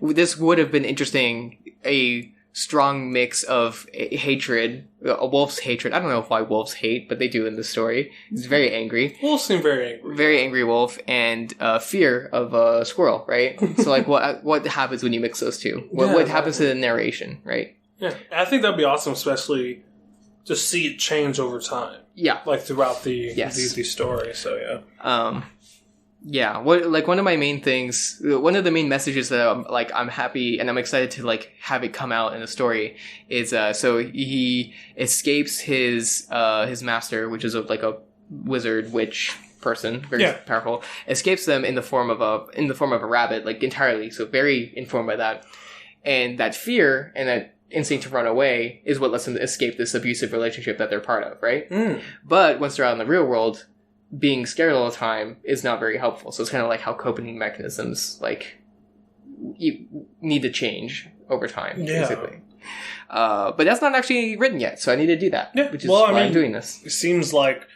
would have been interesting, a strong mix of hatred, a wolf's hatred. I don't know why wolves hate, but they do in this story. He's very angry. Wolves seem very angry. Very angry wolf, and fear of a squirrel, right? So like what happens when you mix those two? What happens to the narration, right? Yeah, I think that'd be awesome, especially to see it change over time. Yeah, like throughout the story. So one of my main things, one of the main messages that I'm happy and I'm excited to like have it come out in the story is so he escapes his master, which is a wizard witch person, very powerful, escapes them in the form of a rabbit, like entirely, so very informed by that, and that fear and that instinct to run away is what lets them escape this abusive relationship that they're part of, right? But once they're out in the real world, being scared all the time is not very helpful. So it's kind of like how coping mechanisms like you need to change over time, basically. But that's not actually written yet, so I need to do that. Yeah. Which is why I'm doing this. It seems like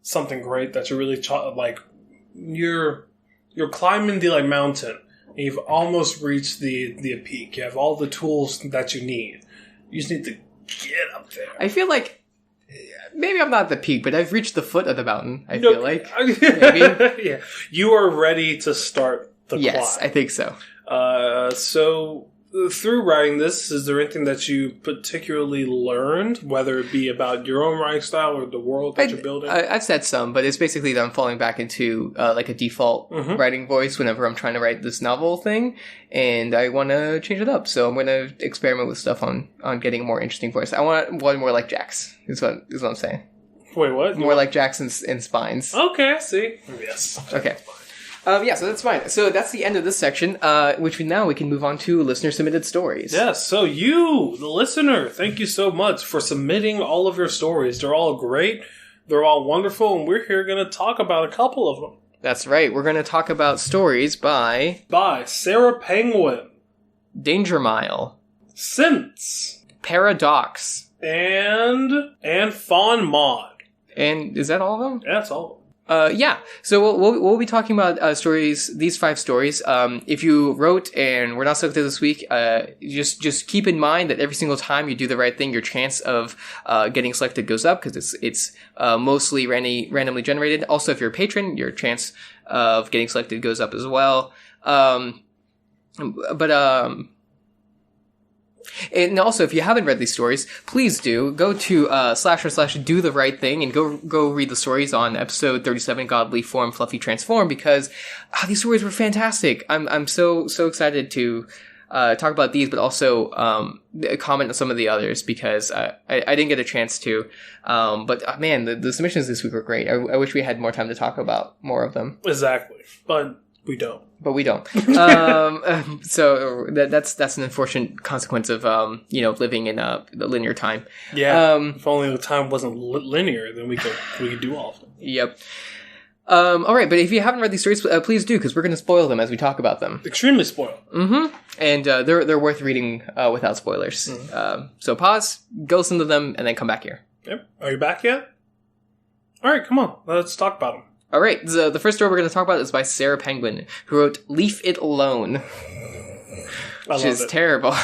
something great that you're really you're climbing the mountain. You've almost reached the peak. You have all the tools that you need. You just need to get up there. I feel like maybe I'm not at the peak, but I've reached the foot of the mountain, I feel like. Maybe. Yeah. You are ready to start the climb. Yes, I think so. So, through writing this, is there anything that you particularly learned, whether it be about your own writing style or the world that you're building? I've said some, but it's basically that I'm falling back into like a default writing voice whenever I'm trying to write this novel thing, and I want to change it up. So I'm going to experiment with stuff on getting a more interesting voice. I want one more like Jack's, is what I'm saying. Wait, what? More like Jack's and Spines. Okay, I see. Yes. Okay. Yeah, so that's fine. So that's the end of this section, which now we can move on to listener-submitted stories. Yes, so you, the listener, thank you so much for submitting all of your stories. They're all great, they're all wonderful, and we're here going to talk about a couple of them. That's right. We're going to talk about stories by Sarah Penguin, Danger Mile, Since, Paradox, and Fawn Mod. And is that all of them? Yeah, that's all of them. Yeah. So we'll be talking about stories. These 5 stories. If you wrote and we're not selected this week, just keep in mind that every single time you do the right thing, your chance of getting selected goes up because it's mostly randomly generated. Also, if you're a patron, your chance of getting selected goes up as well. And also, if you haven't read these stories, please do go to //do the right thing and go read the stories on episode 37, Godly Form, Fluffy Transform, because these stories were fantastic. I'm so excited to talk about these, but also comment on some of the others because I didn't get a chance to. But man, the submissions this week were great. I wish we had more time to talk about more of them. Exactly, but we don't. So that's an unfortunate consequence of living in the linear time. Yeah. If only the time wasn't linear, then we could do all of them. Yep. All right, but if you haven't read these stories, please do, because we're going to spoil them as we talk about them. Extremely spoiled. Mm-hmm. And they're worth reading without spoilers. Mm-hmm. So pause, go listen to them, and then come back here. Yep. Are you back yet? All right, come on. Let's talk about them. All right, the first story we're going to talk about is by Sarah Penguin, who wrote Leave It Alone, which is terrible.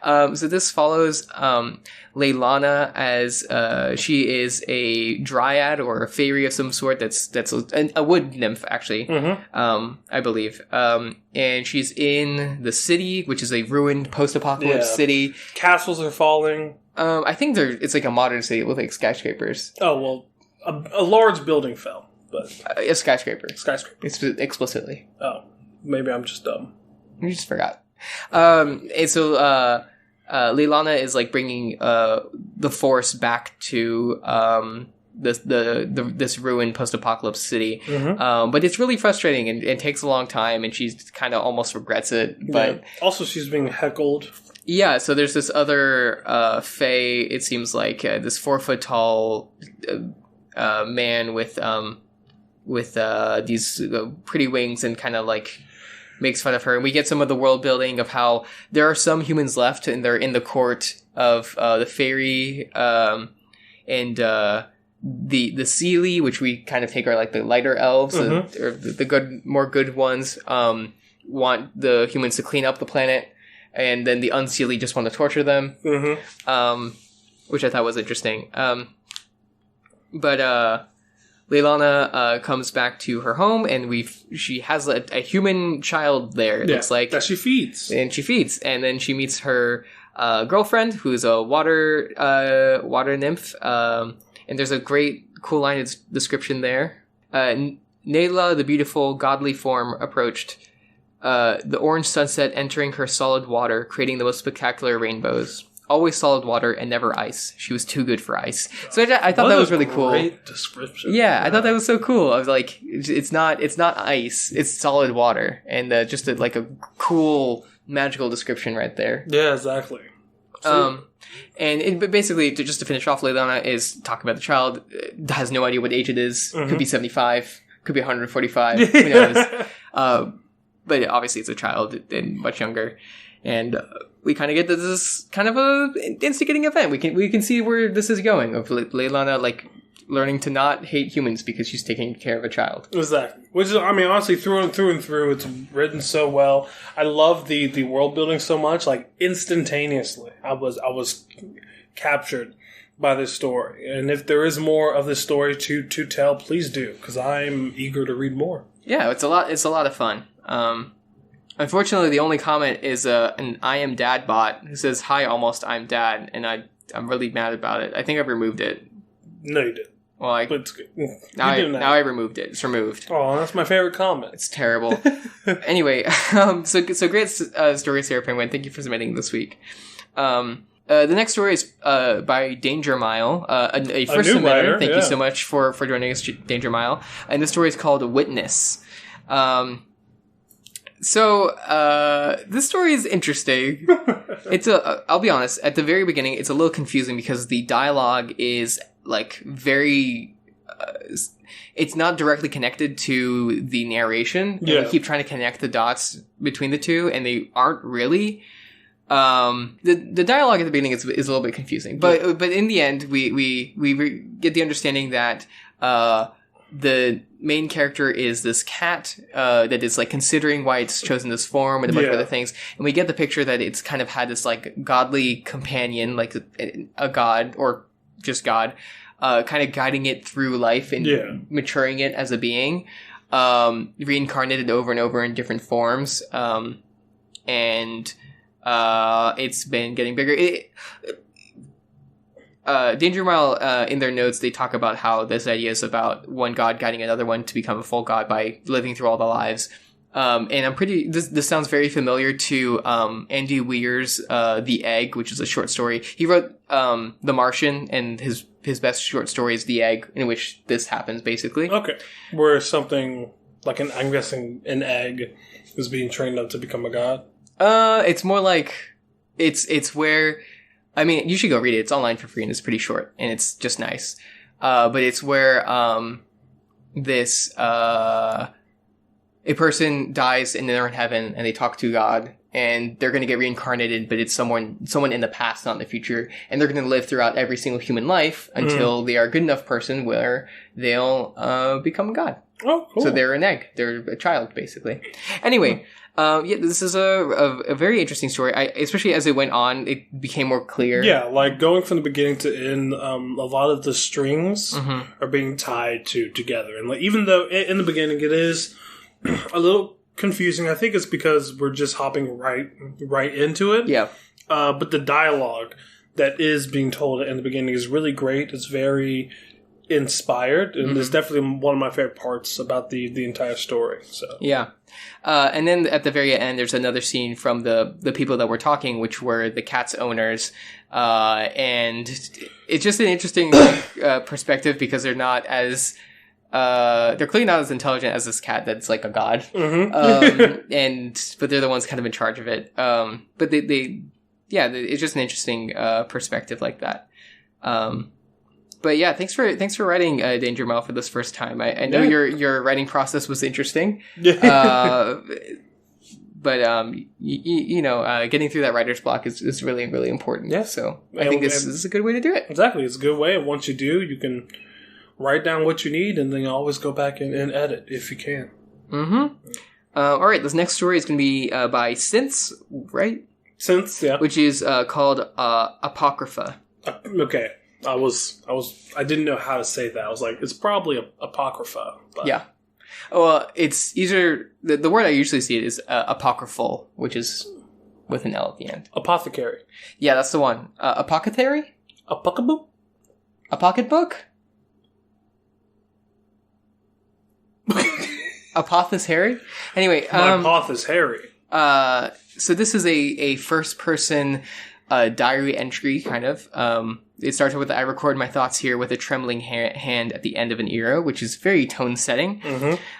So this follows Leilana as she is a dryad or a fairy of some sort that's a wood nymph, actually, I believe. And she's in the city, which is a ruined post-apocalypse city. Castles are falling. I think it's like a modern city with like skyscrapers. Oh, well, a large building fell, but a skyscraper. Explicitly. Oh, maybe I'm just dumb. You just forgot. And so Leilana is like bringing the Force back to this ruined post-apocalypse city, but it's really frustrating and takes a long time, and she kind of almost regrets it. But also, she's being heckled. Yeah, so there's this other fae. It seems like this 4-foot tall man with these pretty wings and kind of like makes fun of her. And we get some of the world building of how there are some humans left and they're in the court of the fairy and the Seelie, which we kind of take are like the lighter elves, or the more good ones, want the humans to clean up the planet, and then the Unseelie just want to torture them, which I thought was interesting. But Leilana comes back to her home, and she has a human child there. It looks like that she feeds, and then she meets her girlfriend, who's a water nymph. And there's a great, cool line description there. Nayla, the beautiful, godly form, approached the orange sunset, entering her solid water, creating the most spectacular rainbows. Always solid water and never ice. She was too good for ice. So I thought that was really cool. Great description. Yeah, I thought that was so cool. I was like, it's not ice. It's solid water, and just a cool magical description right there. Yeah, exactly. But basically, just to finish off, Leilana is talking about the child. Has no idea what age it is. Could be 75. Could be 145. Who knows? But obviously, it's a child and much younger. And we kind of get that this is kind of a instigating event. We can see where this is going, of Leilana like learning to not hate humans because she's taking care of a child. Exactly. Which is, I mean, honestly, through and through, it's written so well. I love the world building so much. Like instantaneously, I was captured by this story. And if there is more of this story to tell, please do, because I'm eager to read more. Yeah, it's a lot of fun. Unfortunately, the only comment is an I am dad bot who says, "Hi, almost I'm dad," and I'm really mad about it. I think I've removed it. No, you didn't. Well, but it's good. Now I removed it. It's removed. Oh, that's my favorite comment. It's terrible. Anyway, so great stories, Sarah Penguin. Thank you for submitting this week. The next story is by Danger Mile, a first submitter. Writer, Thank you so much for joining us, Danger Mile. And this story is called Witness. This story is interesting. I'll be honest, at the very beginning, it's a little confusing because the dialogue is like very, it's not directly connected to the narration. Yeah. And we keep trying to connect the dots between the two, and they aren't really. The dialogue at the beginning is a little bit confusing, but in the end, we get the understanding that, the main character is this cat that is like considering why it's chosen this form and a bunch of other things, and we get the picture that it's kind of had this like godly companion, like a god or just God, kind of guiding it through life and maturing it as a being, reincarnated over and over in different forms, and it's been getting bigger. Danger Mile, in their notes, they talk about how this idea is about one god guiding another one to become a full god by living through all the lives. And this sounds very familiar to, Andy Weir's, The Egg, which is a short story. He wrote, The Martian, and his best short story is The Egg, in which this happens, basically. Okay. Where something, like I'm guessing an egg is being trained up to become a god? It's more like, it's where, I mean, you should go read it. It's online for free and it's pretty short and it's just nice. But it's where, a person dies and they're in heaven and they talk to God and they're going to get reincarnated, but it's someone in the past, not in the future. And they're going to live throughout every single human life until they are a good enough person where they'll, become a god. Oh, cool. So they're an egg. They're a child, basically. Anyway, this is a very interesting story. Especially as it went on, it became more clear. Yeah, like going from the beginning to end, a lot of the strings are being tied together. And like, even though in the beginning it is a little confusing, I think it's because we're just hopping right into it. Yeah. But the dialogue that is being told in the beginning is really great. It's very inspired, and it's definitely one of my favorite parts about the entire story. So yeah. And then at the very end, there's another scene from the people that were talking, which were the cat's owners. And it's just an interesting perspective because they're not as, they're clearly not as intelligent as this cat that's like a god. But they're the ones kind of in charge of it. But it's just an interesting perspective like that. But yeah, thanks for writing Danger Mile for this first time. I know your writing process was interesting. But getting through that writer's block is really, really important. Yeah. So I think this is a good way to do it. Exactly. It's a good way. And once you do, you can write down what you need and then you always go back and edit if you can. All right. This next story is going to be by Synths, right? Synths, yeah. Which is called Apocrypha. Okay. I didn't know how to say that. I was like, it's probably Apocrypha. But. Yeah. Well, it's either, the word I usually see it is apocryphal, which is with an L at the end. Apothecary. Yeah, that's the one. Apothecary? A pocketbook? A pocketbook? Apothecary? Anyway. Apothecary. So this is a first person diary entry, kind of. It started with, I record my thoughts here with a trembling hand at the end of an era, which is very tone setting.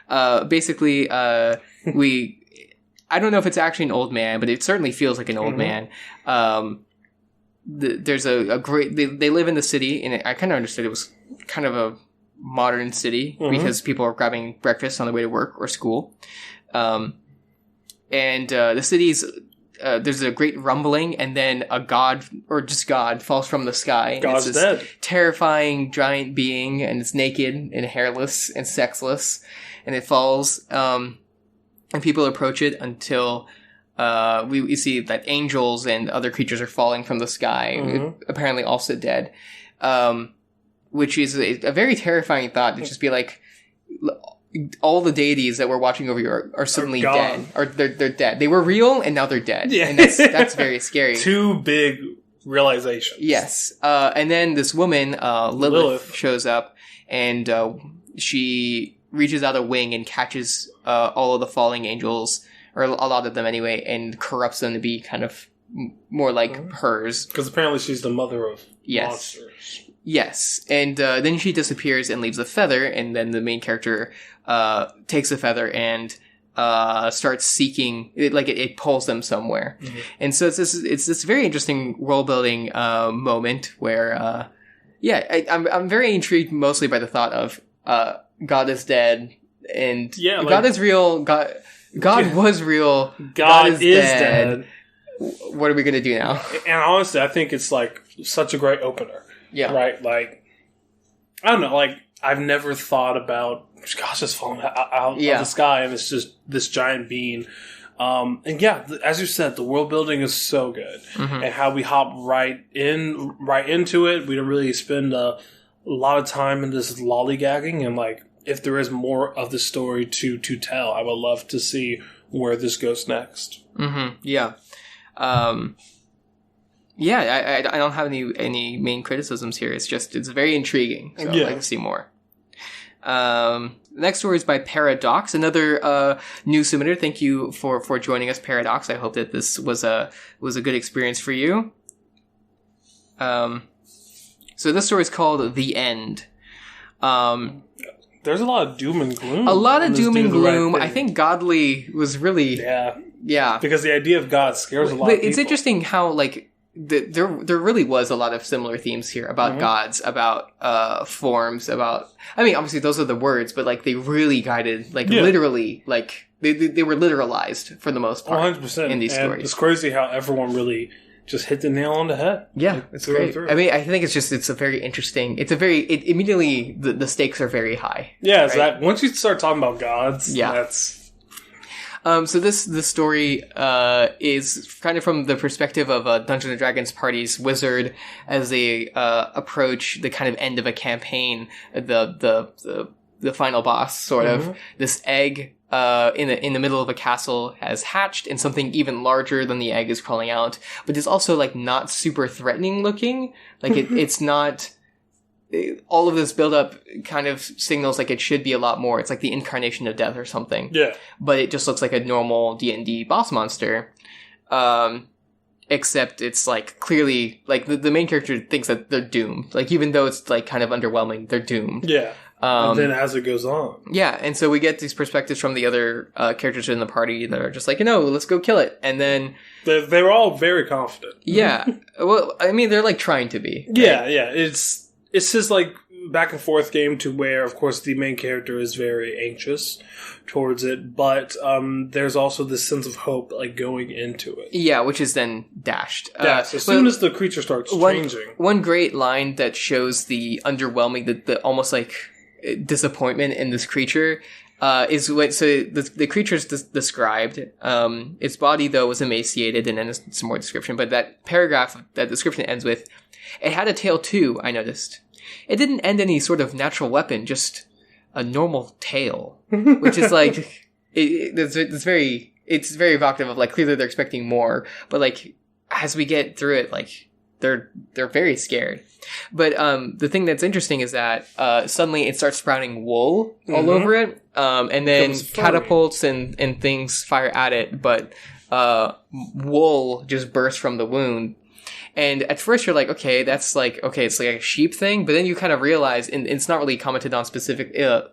Basically, I don't know if it's actually an old man, but it certainly feels like an old man. There's a great, they live in the city, and I kind of understood it was kind of a modern city because people are grabbing breakfast on the way to work or school. And the city's, there's a great rumbling, and then a god, or just God, falls from the sky. God's it's dead. Terrifying giant being, and it's naked and hairless and sexless, and it falls, and people approach it until we see that angels and other creatures are falling from the sky, apparently also dead. which is a very terrifying thought to just be like, all the deities that we're watching over you are suddenly dead, or they're dead. They were real and now they're dead. Yeah. And that's very scary. Two big realizations. Yes. And then this woman, Lilith, shows up, and she reaches out a wing and catches all of the falling angels, or a lot of them anyway, and corrupts them to be kind of more like hers. Because apparently she's the mother of monsters. Yes. And then she disappears and leaves a feather, and then the main character takes the feather and starts seeking it, like it pulls them somewhere. Mm-hmm. And so it's this very interesting world building moment where I'm very intrigued mostly by the thought of God is dead, and God is real. God was real. God is dead. What are we gonna do now? And honestly, I think it's like such a great opener. Yeah. Right. Like, I don't know. Like, I've never thought about God's just falling out of the sky, and it's just this giant being. And as you said, the world building is so good, and how we hop right into it. We don't really spend a lot of time in this lollygagging, and like, if there is more of the story to tell, I would love to see where this goes next. Mm-hmm. Yeah. I don't have any main criticisms here. It's very intriguing. So I'd like to see more. The next story is by Paradox, another new submitter. Thank you for joining us, Paradox. I hope that this was a good experience for you. So this story is called The End. There's a lot of doom and gloom. A lot of doom and gloom. Right, I think Godly was really... Yeah. Because the idea of God scares a lot of people. It's interesting how, like, there really was a lot of similar themes here about gods, about forms, about... I mean, obviously those are the words, but, like, they really guided, like, literally, like, they were literalized for the most part 100%. In these stories. It's crazy how everyone really... just hit the nail on the head. Yeah, it's great. Through. I mean, I think it's a very interesting. Immediately the stakes are very high. Yeah, right? Exactly. Once you start talking about gods, that's. So this story is kind of from the perspective of a Dungeons and Dragons party's wizard as they approach the kind of end of a campaign, the final boss sort of. This egg. In the middle of a castle has hatched, and something even larger than the egg is crawling out. But it's also like not super threatening looking. Like it's not. All of this buildup kind of signals like it should be a lot more. It's like the incarnation of death or something. Yeah. But it just looks like a normal D&D boss monster. Except it's like clearly like the main character thinks that they're doomed. Like even though it's like kind of underwhelming, they're doomed. Yeah. And then as it goes on. Yeah, and so we get these perspectives from the other characters in the party that are just like, let's go kill it. And then... They were all very confident. Yeah. Well, I mean, they're like trying to be. Right? Yeah. It's just like back and forth game to where, of course, the main character is very anxious towards it. But there's also this sense of hope like going into it. Yeah, which is then dashed. As soon as the creature starts changing. One great line that shows the underwhelming, the almost like... disappointment in this creature is when the creature is described. Its body though was emaciated, and then some more description. But that description ends with, "It had a tail too. I noticed. It didn't end any sort of natural weapon, just a normal tail," which is like it's very evocative of like clearly they're expecting more, but like as we get through it, like they're very scared. But the thing that's interesting is that suddenly it starts sprouting wool all over it, and then catapults and things fire at it, but wool just bursts from the wound. And at first you're like, it's like a sheep thing, but then you kind of realize, and it's not really commented on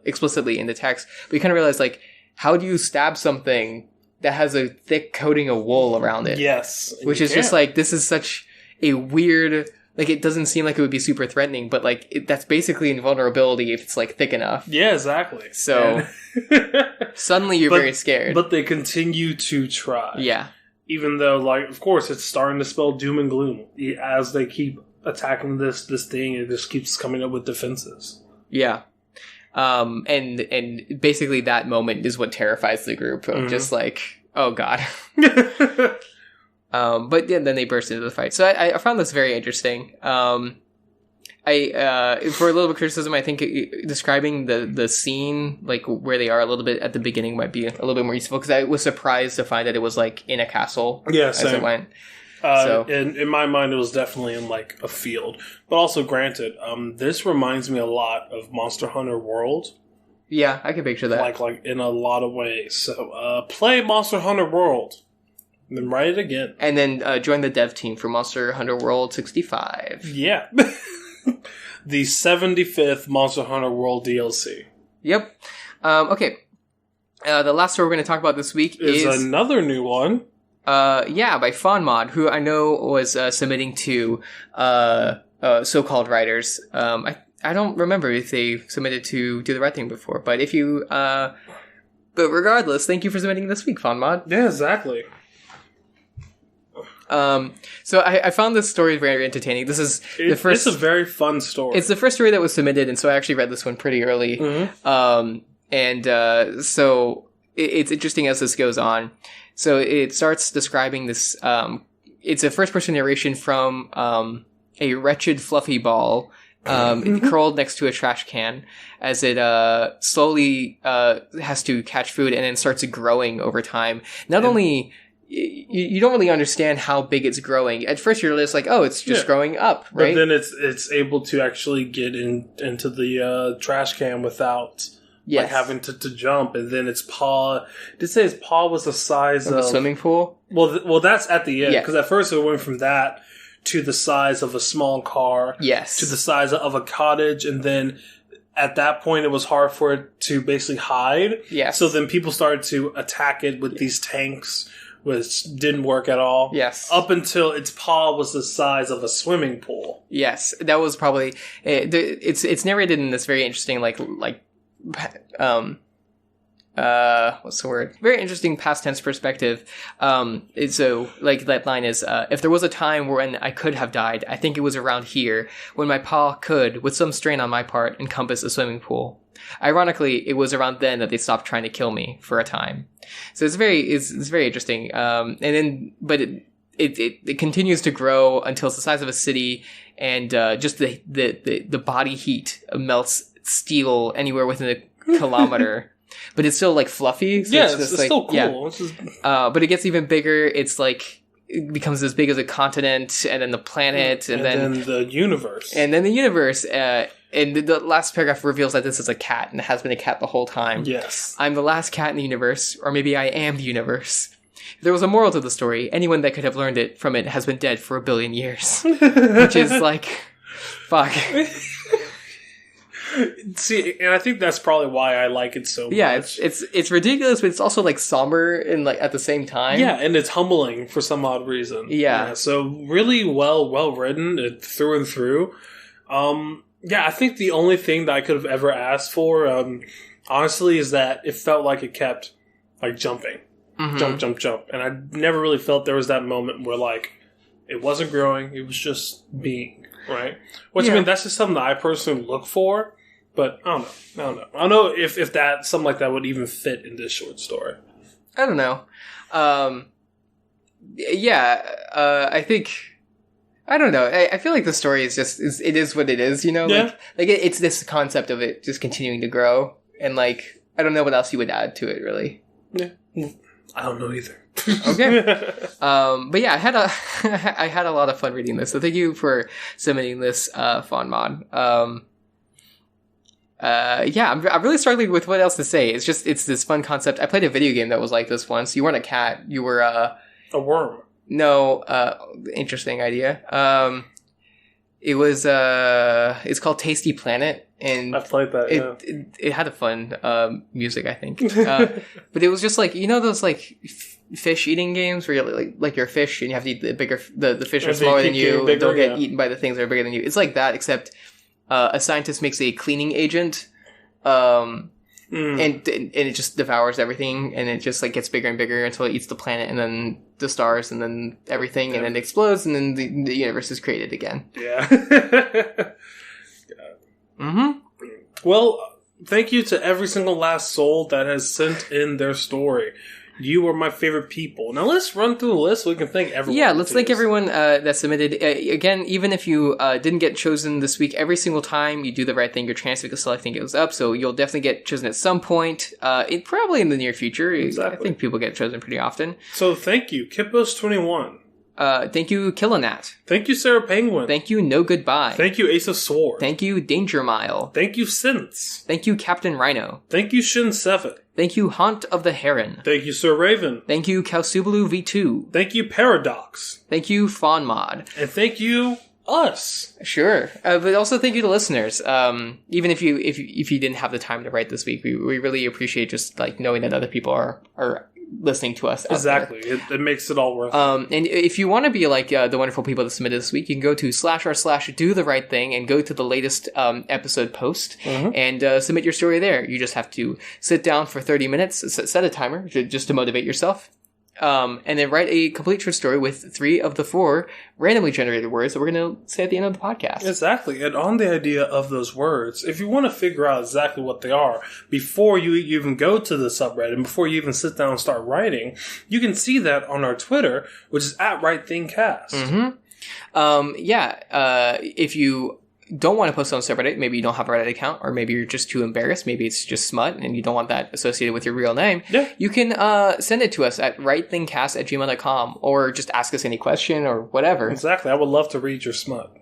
explicitly in the text, but you kind of realize, like, how do you stab something that has a thick coating of wool around it? Yes. Which is just like, this is such a weird... Like, it doesn't seem like it would be super threatening, but, like, that's basically invulnerability if it's, like, thick enough. Yeah, exactly. So, suddenly you're very scared. But they continue to try. Yeah. Even though, like, of course, it's starting to spell doom and gloom. As they keep attacking this thing, it just keeps coming up with defenses. Yeah. And basically that moment is what terrifies the group of just, like, oh, God. But then they burst into the fight. So I found this very interesting. For a little bit of criticism, I think describing the scene, like where they are a little bit at the beginning, might be a little bit more useful, because I was surprised to find that it was like in a castle. Yeah, as it went. In my mind, it was definitely in like a field. But also, granted, this reminds me a lot of Monster Hunter World. Yeah, I can picture that. Like in a lot of ways. So, play Monster Hunter World. And then write it again. And then join the dev team for Monster Hunter World 65. Yeah. The 75th Monster Hunter World DLC. Yep. Okay. The last story we're going to talk about this week is another new one. By FonMod, who I know was submitting to so-called writers. I don't remember if they submitted to Do the Right Thing before, but if you... but regardless, thank you for submitting this week, FonMod. Yeah, exactly. So I found this story very entertaining. This is the first... It's a very fun story. It's the first story that was submitted, and so I actually read this one pretty early. Mm-hmm. So it's interesting as this goes on. So it starts describing this, it's a first-person narration from a wretched fluffy ball curled next to a trash can as it slowly has to catch food and then starts growing over time. Not only... You don't really understand how big it's growing. At first, you're just like, "Oh, it's just growing up," right? But then it's able to actually get into the trash can without like having to jump. And then its paw. Did it say its paw was the size of a swimming pool? Well, that's at the end, because at first it went from that to the size of a small car. Yes. To the size of a cottage, and then at that point, it was hard for it to basically hide. Yes. So then people started to attack it with these tanks, which didn't work at all. Yes. Up until its paw was the size of a swimming pool. Yes. That was probably... It's narrated in this very interesting, what's the word? Very interesting past tense perspective. So, like, that line is, if there was a time when I could have died, I think it was around here, when my paw could, with some strain on my part, encompass a swimming pool. Ironically, it was around then that they stopped trying to kill me for a time. So it's very interesting. And then, but it continues to grow until it's the size of a city, and just the body heat melts steel anywhere within a kilometer. But it's still like fluffy. So it's still cool. Yeah. But it gets even bigger. It's like it becomes as big as a continent, and then the planet, and then the universe, and the last paragraph reveals that this is a cat, and it has been a cat the whole time. Yes. I'm the last cat in the universe, or maybe I am the universe. If there was a moral to the story, anyone that could have learned it from it has been dead for 1 billion years. Which is like, fuck. See, and I think that's probably why I like it so much. Yeah, it's ridiculous, but it's also like somber and like at the same time. Yeah, and it's humbling for some odd reason. Yeah. So really well written through and through. Yeah, I think the only thing that I could have ever asked for, honestly, is that it felt like it kept like jumping, jump, and I never really felt there was that moment where like it wasn't growing; it was just being right. Which I mean, that's just something that I personally look for. But I don't know if that something like that would even fit in this short story. I don't know. I think I don't know. I feel like the story is just it is what it is. You know, like it's this concept of it just continuing to grow, and like I don't know what else you would add to it, really. Yeah, I don't know either. Okay. But yeah, I had a lot of fun reading this. So thank you for submitting this, FonMod. I'm really struggling with what else to say. It's this fun concept. I played a video game that was like this once. You weren't a cat. You were a worm. No, interesting idea. It was it's called Tasty Planet, and I played that. It had a fun music, I think. But it was just like, you know those like fish eating games where you're like you're a fish and you have to eat the bigger the fish are smaller than you and don't get eaten by the things that are bigger than you. It's like that, except a scientist makes a cleaning agent, and it just devours everything, and it just like gets bigger and bigger until it eats the planet and then the stars and then everything, and then it explodes, and then the universe is created again. Yeah. Well, thank you to every single last soul that has sent in their story. You are my favorite people. Now let's run through the list so we can thank everyone. Yeah, let's thank everyone that submitted. Again, even if you didn't get chosen this week, every single time you do the right thing, your chance of selecting goes up. So you'll definitely get chosen at some point. Probably in the near future. Exactly. I think people get chosen pretty often. So thank you, Kippos21. Thank you, Killinat. Thank you, Sarah Penguin. Thank you, No Goodbye. Thank you, Ace of Sword. Thank you, Danger Mile. Thank you, Synths. Thank you, Captain Rhino. Thank you, Shin7. Thank you, Haunt of the Heron. Thank you, Sir Raven. Thank you, Kalsubalu V2. Thank you, Paradox. Thank you, Fawn Mod. And thank you, us. Sure. But also thank you to listeners. Even if you didn't have the time to write this week, we really appreciate just like knowing that other people are listening to us. Exactly. It makes it all worth it. And if you want to be like the wonderful people that submitted this week, you can go to /r/do the right thing and go to the latest episode post and submit your story there. You just have to sit down for 30 minutes, set a timer just to motivate yourself. And then write a complete short story with 3 of the 4 randomly generated words that we're going to say at the end of the podcast. Exactly. And on the idea of those words, if you want to figure out exactly what they are before you even go to the subreddit and before you even sit down and start writing, you can see that on our Twitter, which is @RightThingCast. If you don't want to post on a subreddit, maybe you don't have a Reddit account, or maybe you're just too embarrassed, maybe it's just smut and you don't want that associated with your real name, you can send it to us at rightthingcast@gmail.com, or just ask us any question or whatever. Exactly. I would love to read your smut.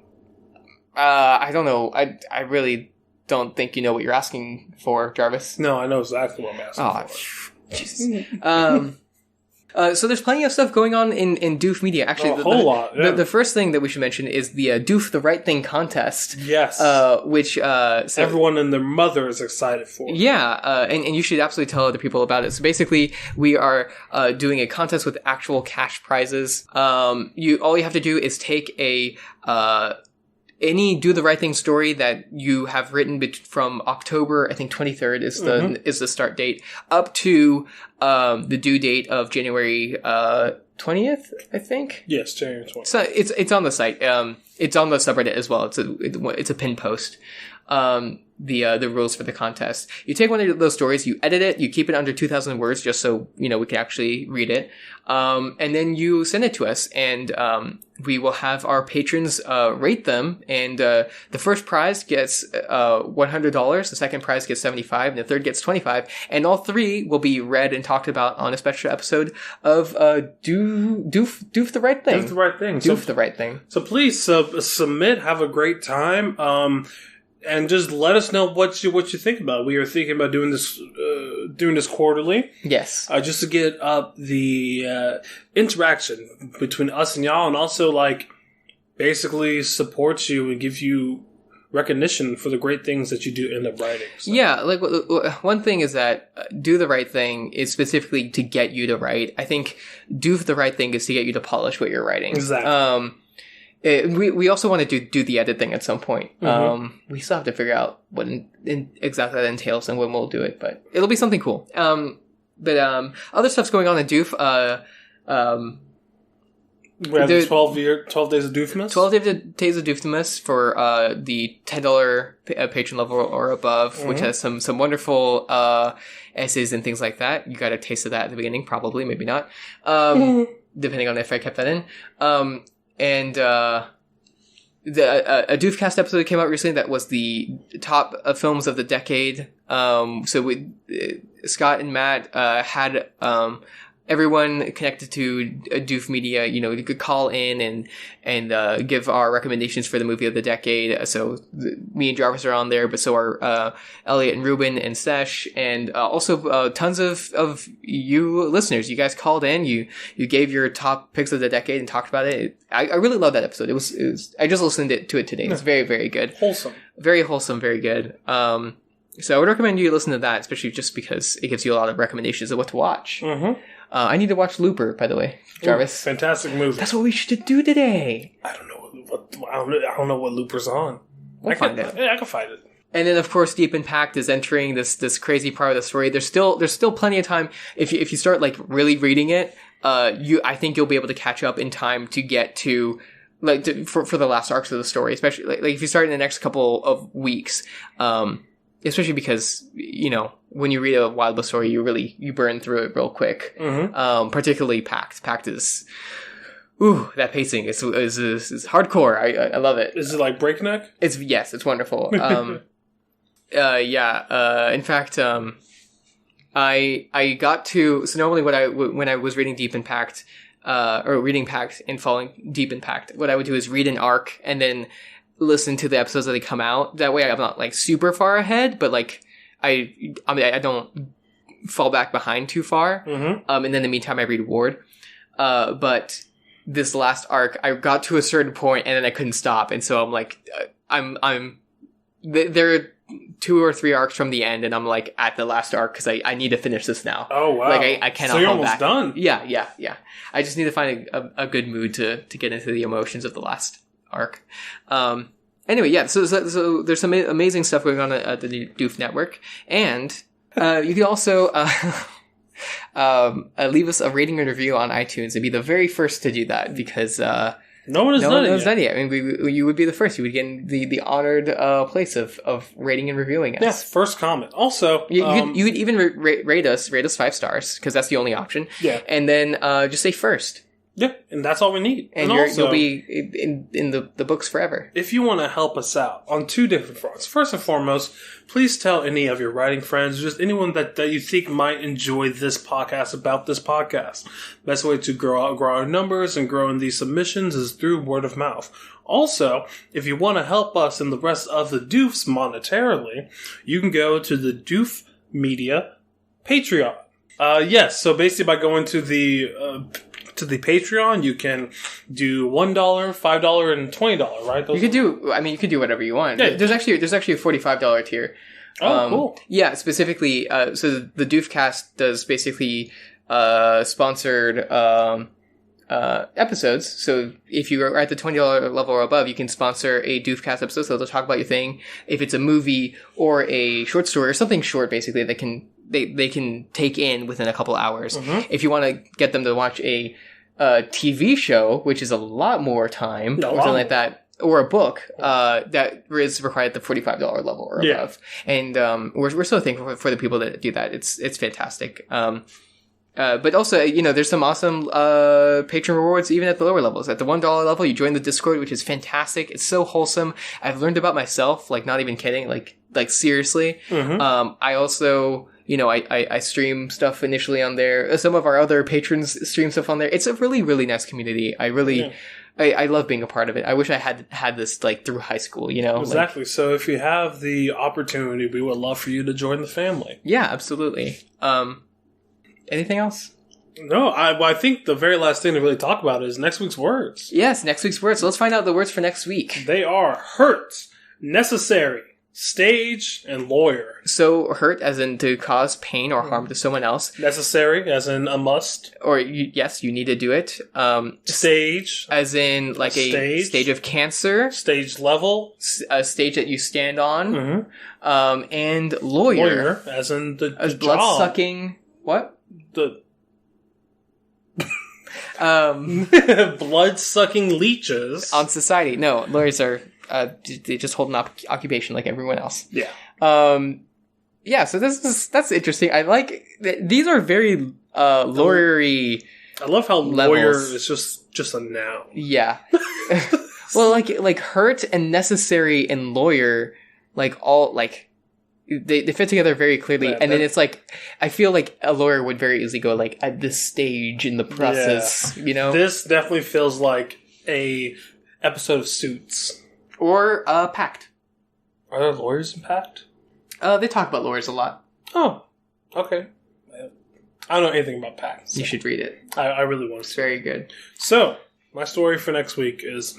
I don't know. I really don't think you know what you're asking for, Jarvis. No, I know exactly what I'm asking for. Jesus. So there's plenty of stuff going on in Doof Media. Actually, a whole lot. Yeah. The first thing that we should mention is the Doof the Right Thing contest. Yes. Which everyone and their mother is excited for. Yeah, and you should absolutely tell other people about it. So basically, we are doing a contest with actual cash prizes. All you have to do is take any Do the Right Thing story that you have written from October, I think 23rd is the start date, up to the due date of January 20th, I think. Yes, January 20th. So it's on the site. It's on the subreddit as well. It's a pin post. The rules for the contest. You take one of those stories, you edit it, you keep it under 2,000 words just so, we can actually read it. And then you send it to us, and we will have our patrons rate them, and the first prize gets $100, the second prize gets $75, and the third gets $25, and all 3 will be read and talked about on a special episode of Doof the Right Thing. Doof the Right Thing. Doof the Right Thing. So please submit, have a great time. And just let us know what you think about it. We are thinking about doing this quarterly. Yes. Just to get up the interaction between us and y'all, and also basically support you and give you recognition for the great things that you do end up writing. So. Yeah, one thing is that Do the Right Thing is specifically to get you to write. I think Do the Right Thing is to get you to polish what you're writing. Exactly. We also want to do the edit thing at some point. We still have to figure out what exactly that entails and when we'll do it, but it'll be something cool. But other stuff's going on in Doof. We have the 12 Days of Doofimus? 12 Days of Doofimus for the $10 patron level or above, which has some wonderful essays and things like that. You got a taste of that at the beginning, probably, maybe not, depending on if I kept that in. And a Doofcast episode came out recently that was the top films of the decade. So Scott and Matt had everyone connected to Doof Media, you could call in and give our recommendations for the movie of the decade. So me and Jarvis are on there, but so are Elliot and Ruben and Sesh, and also tons of you listeners. You guys called in, you gave your top picks of the decade and talked about it. I really love that episode. It was I just listened to it today. It's very, very good. Wholesome. Very wholesome, very good. So I would recommend you listen to that, especially just because it gives you a lot of recommendations of what to watch. I need to watch Looper, by the way, Jarvis. Ooh, fantastic movie. That's what we should do today. I don't know what Looper's on. We'll find it. Yeah, I can find it. And then, of course, Deep Impact is entering this crazy part of the story. There's still plenty of time if you start really reading it. I think you'll be able to catch up in time to get to for the last arcs of the story, especially if you start in the next couple of weeks. especially because, when you read a Wild Book story, you burn through it real quick. Mm-hmm. Particularly Pact. Pact is, that pacing is hardcore. I love it. Is it like breakneck? It's wonderful. In fact, I got to, so normally when I was reading Deep in Pact, or reading Pact and falling deep in Pact, what I would do is read an arc and then listen to the episodes that they come out. That way I'm not like super far ahead, but like I don't fall back behind too far. Mm-hmm. And then in the meantime I read Ward. But this last arc, I got to a certain point and then I couldn't stop. And so I'm like, there are 2 or 3 arcs from the end, and I'm like at the last arc because I need to finish this now. Oh wow! Like I cannot. So you're hold almost back. done. Yeah. I just need to find a good mood to get into the emotions of the last arc. Anyway, yeah. So there's some amazing stuff going on at the Doof Network, and you can also leave us a rating and review on iTunes and be the very first to do that because. No one has done it yet. I mean, you would be the first. You would get in the honored place of rating and reviewing us. Yes, first comment. Also, you could even rate us 5 stars because that's the only option. Yeah, and then just say first. Yeah, and that's all we need. And you'll be in the books forever. If you want to help us out on 2 different fronts, first and foremost, please tell any of your writing friends, just anyone that you think might enjoy this podcast about this podcast. Best way to grow our numbers and grow in these submissions is through word of mouth. Also, if you want to help us and the rest of the Doofs monetarily, you can go to the Doof Media Patreon. Yes, so basically by going to the Patreon, you can do $1, $5, and $20, right? You could do whatever you want. Yeah. There's actually a $45 tier. Oh, cool. Yeah, specifically, so the Doofcast does basically sponsored episodes. So if you are at the $20 level or above, you can sponsor a Doofcast episode. So they'll talk about your thing. If it's a movie or a short story or something short, basically, they can take in within a couple hours. Mm-hmm. If you want to get them to watch a TV show, which is a lot more time, or something like that, or a book, that is required at the $45 level or above. And we're so thankful for the people that do that. It's fantastic. But also, there's some awesome patron rewards even at the lower levels. At the $1 level, you join the Discord, which is fantastic. It's so wholesome. I've learned about myself, like not even kidding, like seriously. Mm-hmm. I also... I stream stuff initially on there. Some of our other patrons stream stuff on there. It's a really, really nice community. I love being a part of it. I wish I had this like through high school, Exactly. So if you have the opportunity, we would love for you to join the family. Yeah, absolutely. Anything else? No, I think the very last thing to really talk about is next week's words. Yes, next week's words. So let's find out the words for next week. They are hurt, necessary, stage, and lawyer. So hurt as in to cause pain or harm to someone else. Necessary as in a must. Or yes, you need to do it. Stage as in like a stage of cancer. Stage level. A stage that you stand on. Mm-hmm. And lawyer as in the blood sucking. What? The blood sucking leeches on society. No, lawyers are. They just hold an occupation like everyone else. Yeah. Yeah. So that's interesting. I like these are very lawyery. I love how levels. Lawyer is just a noun. Yeah. Well, like hurt and necessary and lawyer, like all like they fit together very clearly. Yeah, and then it's like I feel like a lawyer would very easily go like at this stage in the process. Yeah. This definitely feels like a episode of Suits. Or Pact. Are there lawyers in Pact? They talk about lawyers a lot. Oh, okay. I don't know anything about Pact. So you should read it. I really want to. It's very good. So, my story for next week is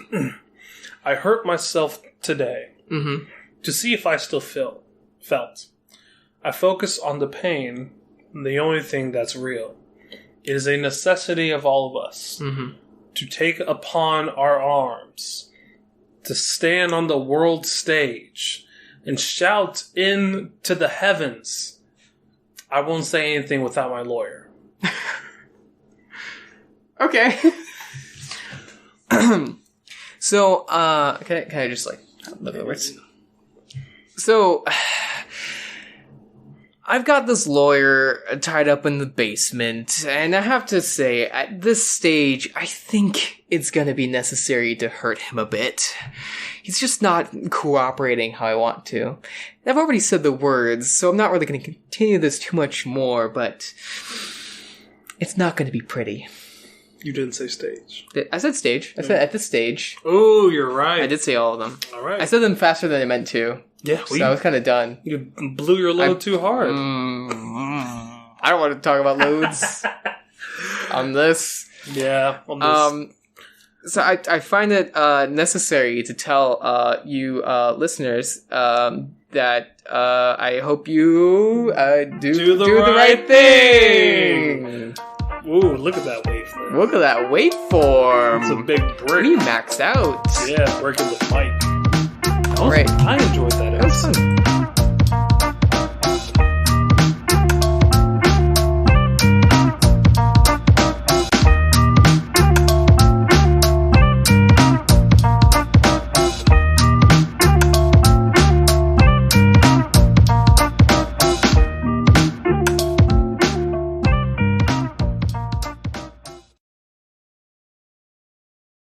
I hurt myself today to see if I still felt. I focus on the pain, the only thing that's real. It is a necessity of all of us to take upon our arms to stand on the world stage and shout into the heavens. I won't say anything without my lawyer. Okay. So, can I just like look at the words? So, I've got this lawyer tied up in the basement, and I have to say, at this stage, I think it's gonna be necessary to hurt him a bit. He's just not cooperating how I want to. I've already said the words, so I'm not really gonna continue this too much more, but it's not gonna be pretty. You didn't say stage. I said stage. I said at this stage. Oh, you're right. I did say all of them. All right. I said them faster than I meant to. Yeah, so I was kind of done. You blew your load too hard. I don't want to talk about loads on this. Yeah. On this. So I find it necessary to tell you listeners that I hope you do the right thing. Ooh, look at that waveform. Look at that waveform. It's a big brick. We maxed out. Yeah, working with Mike. All right. I enjoyed that episode. That was fun.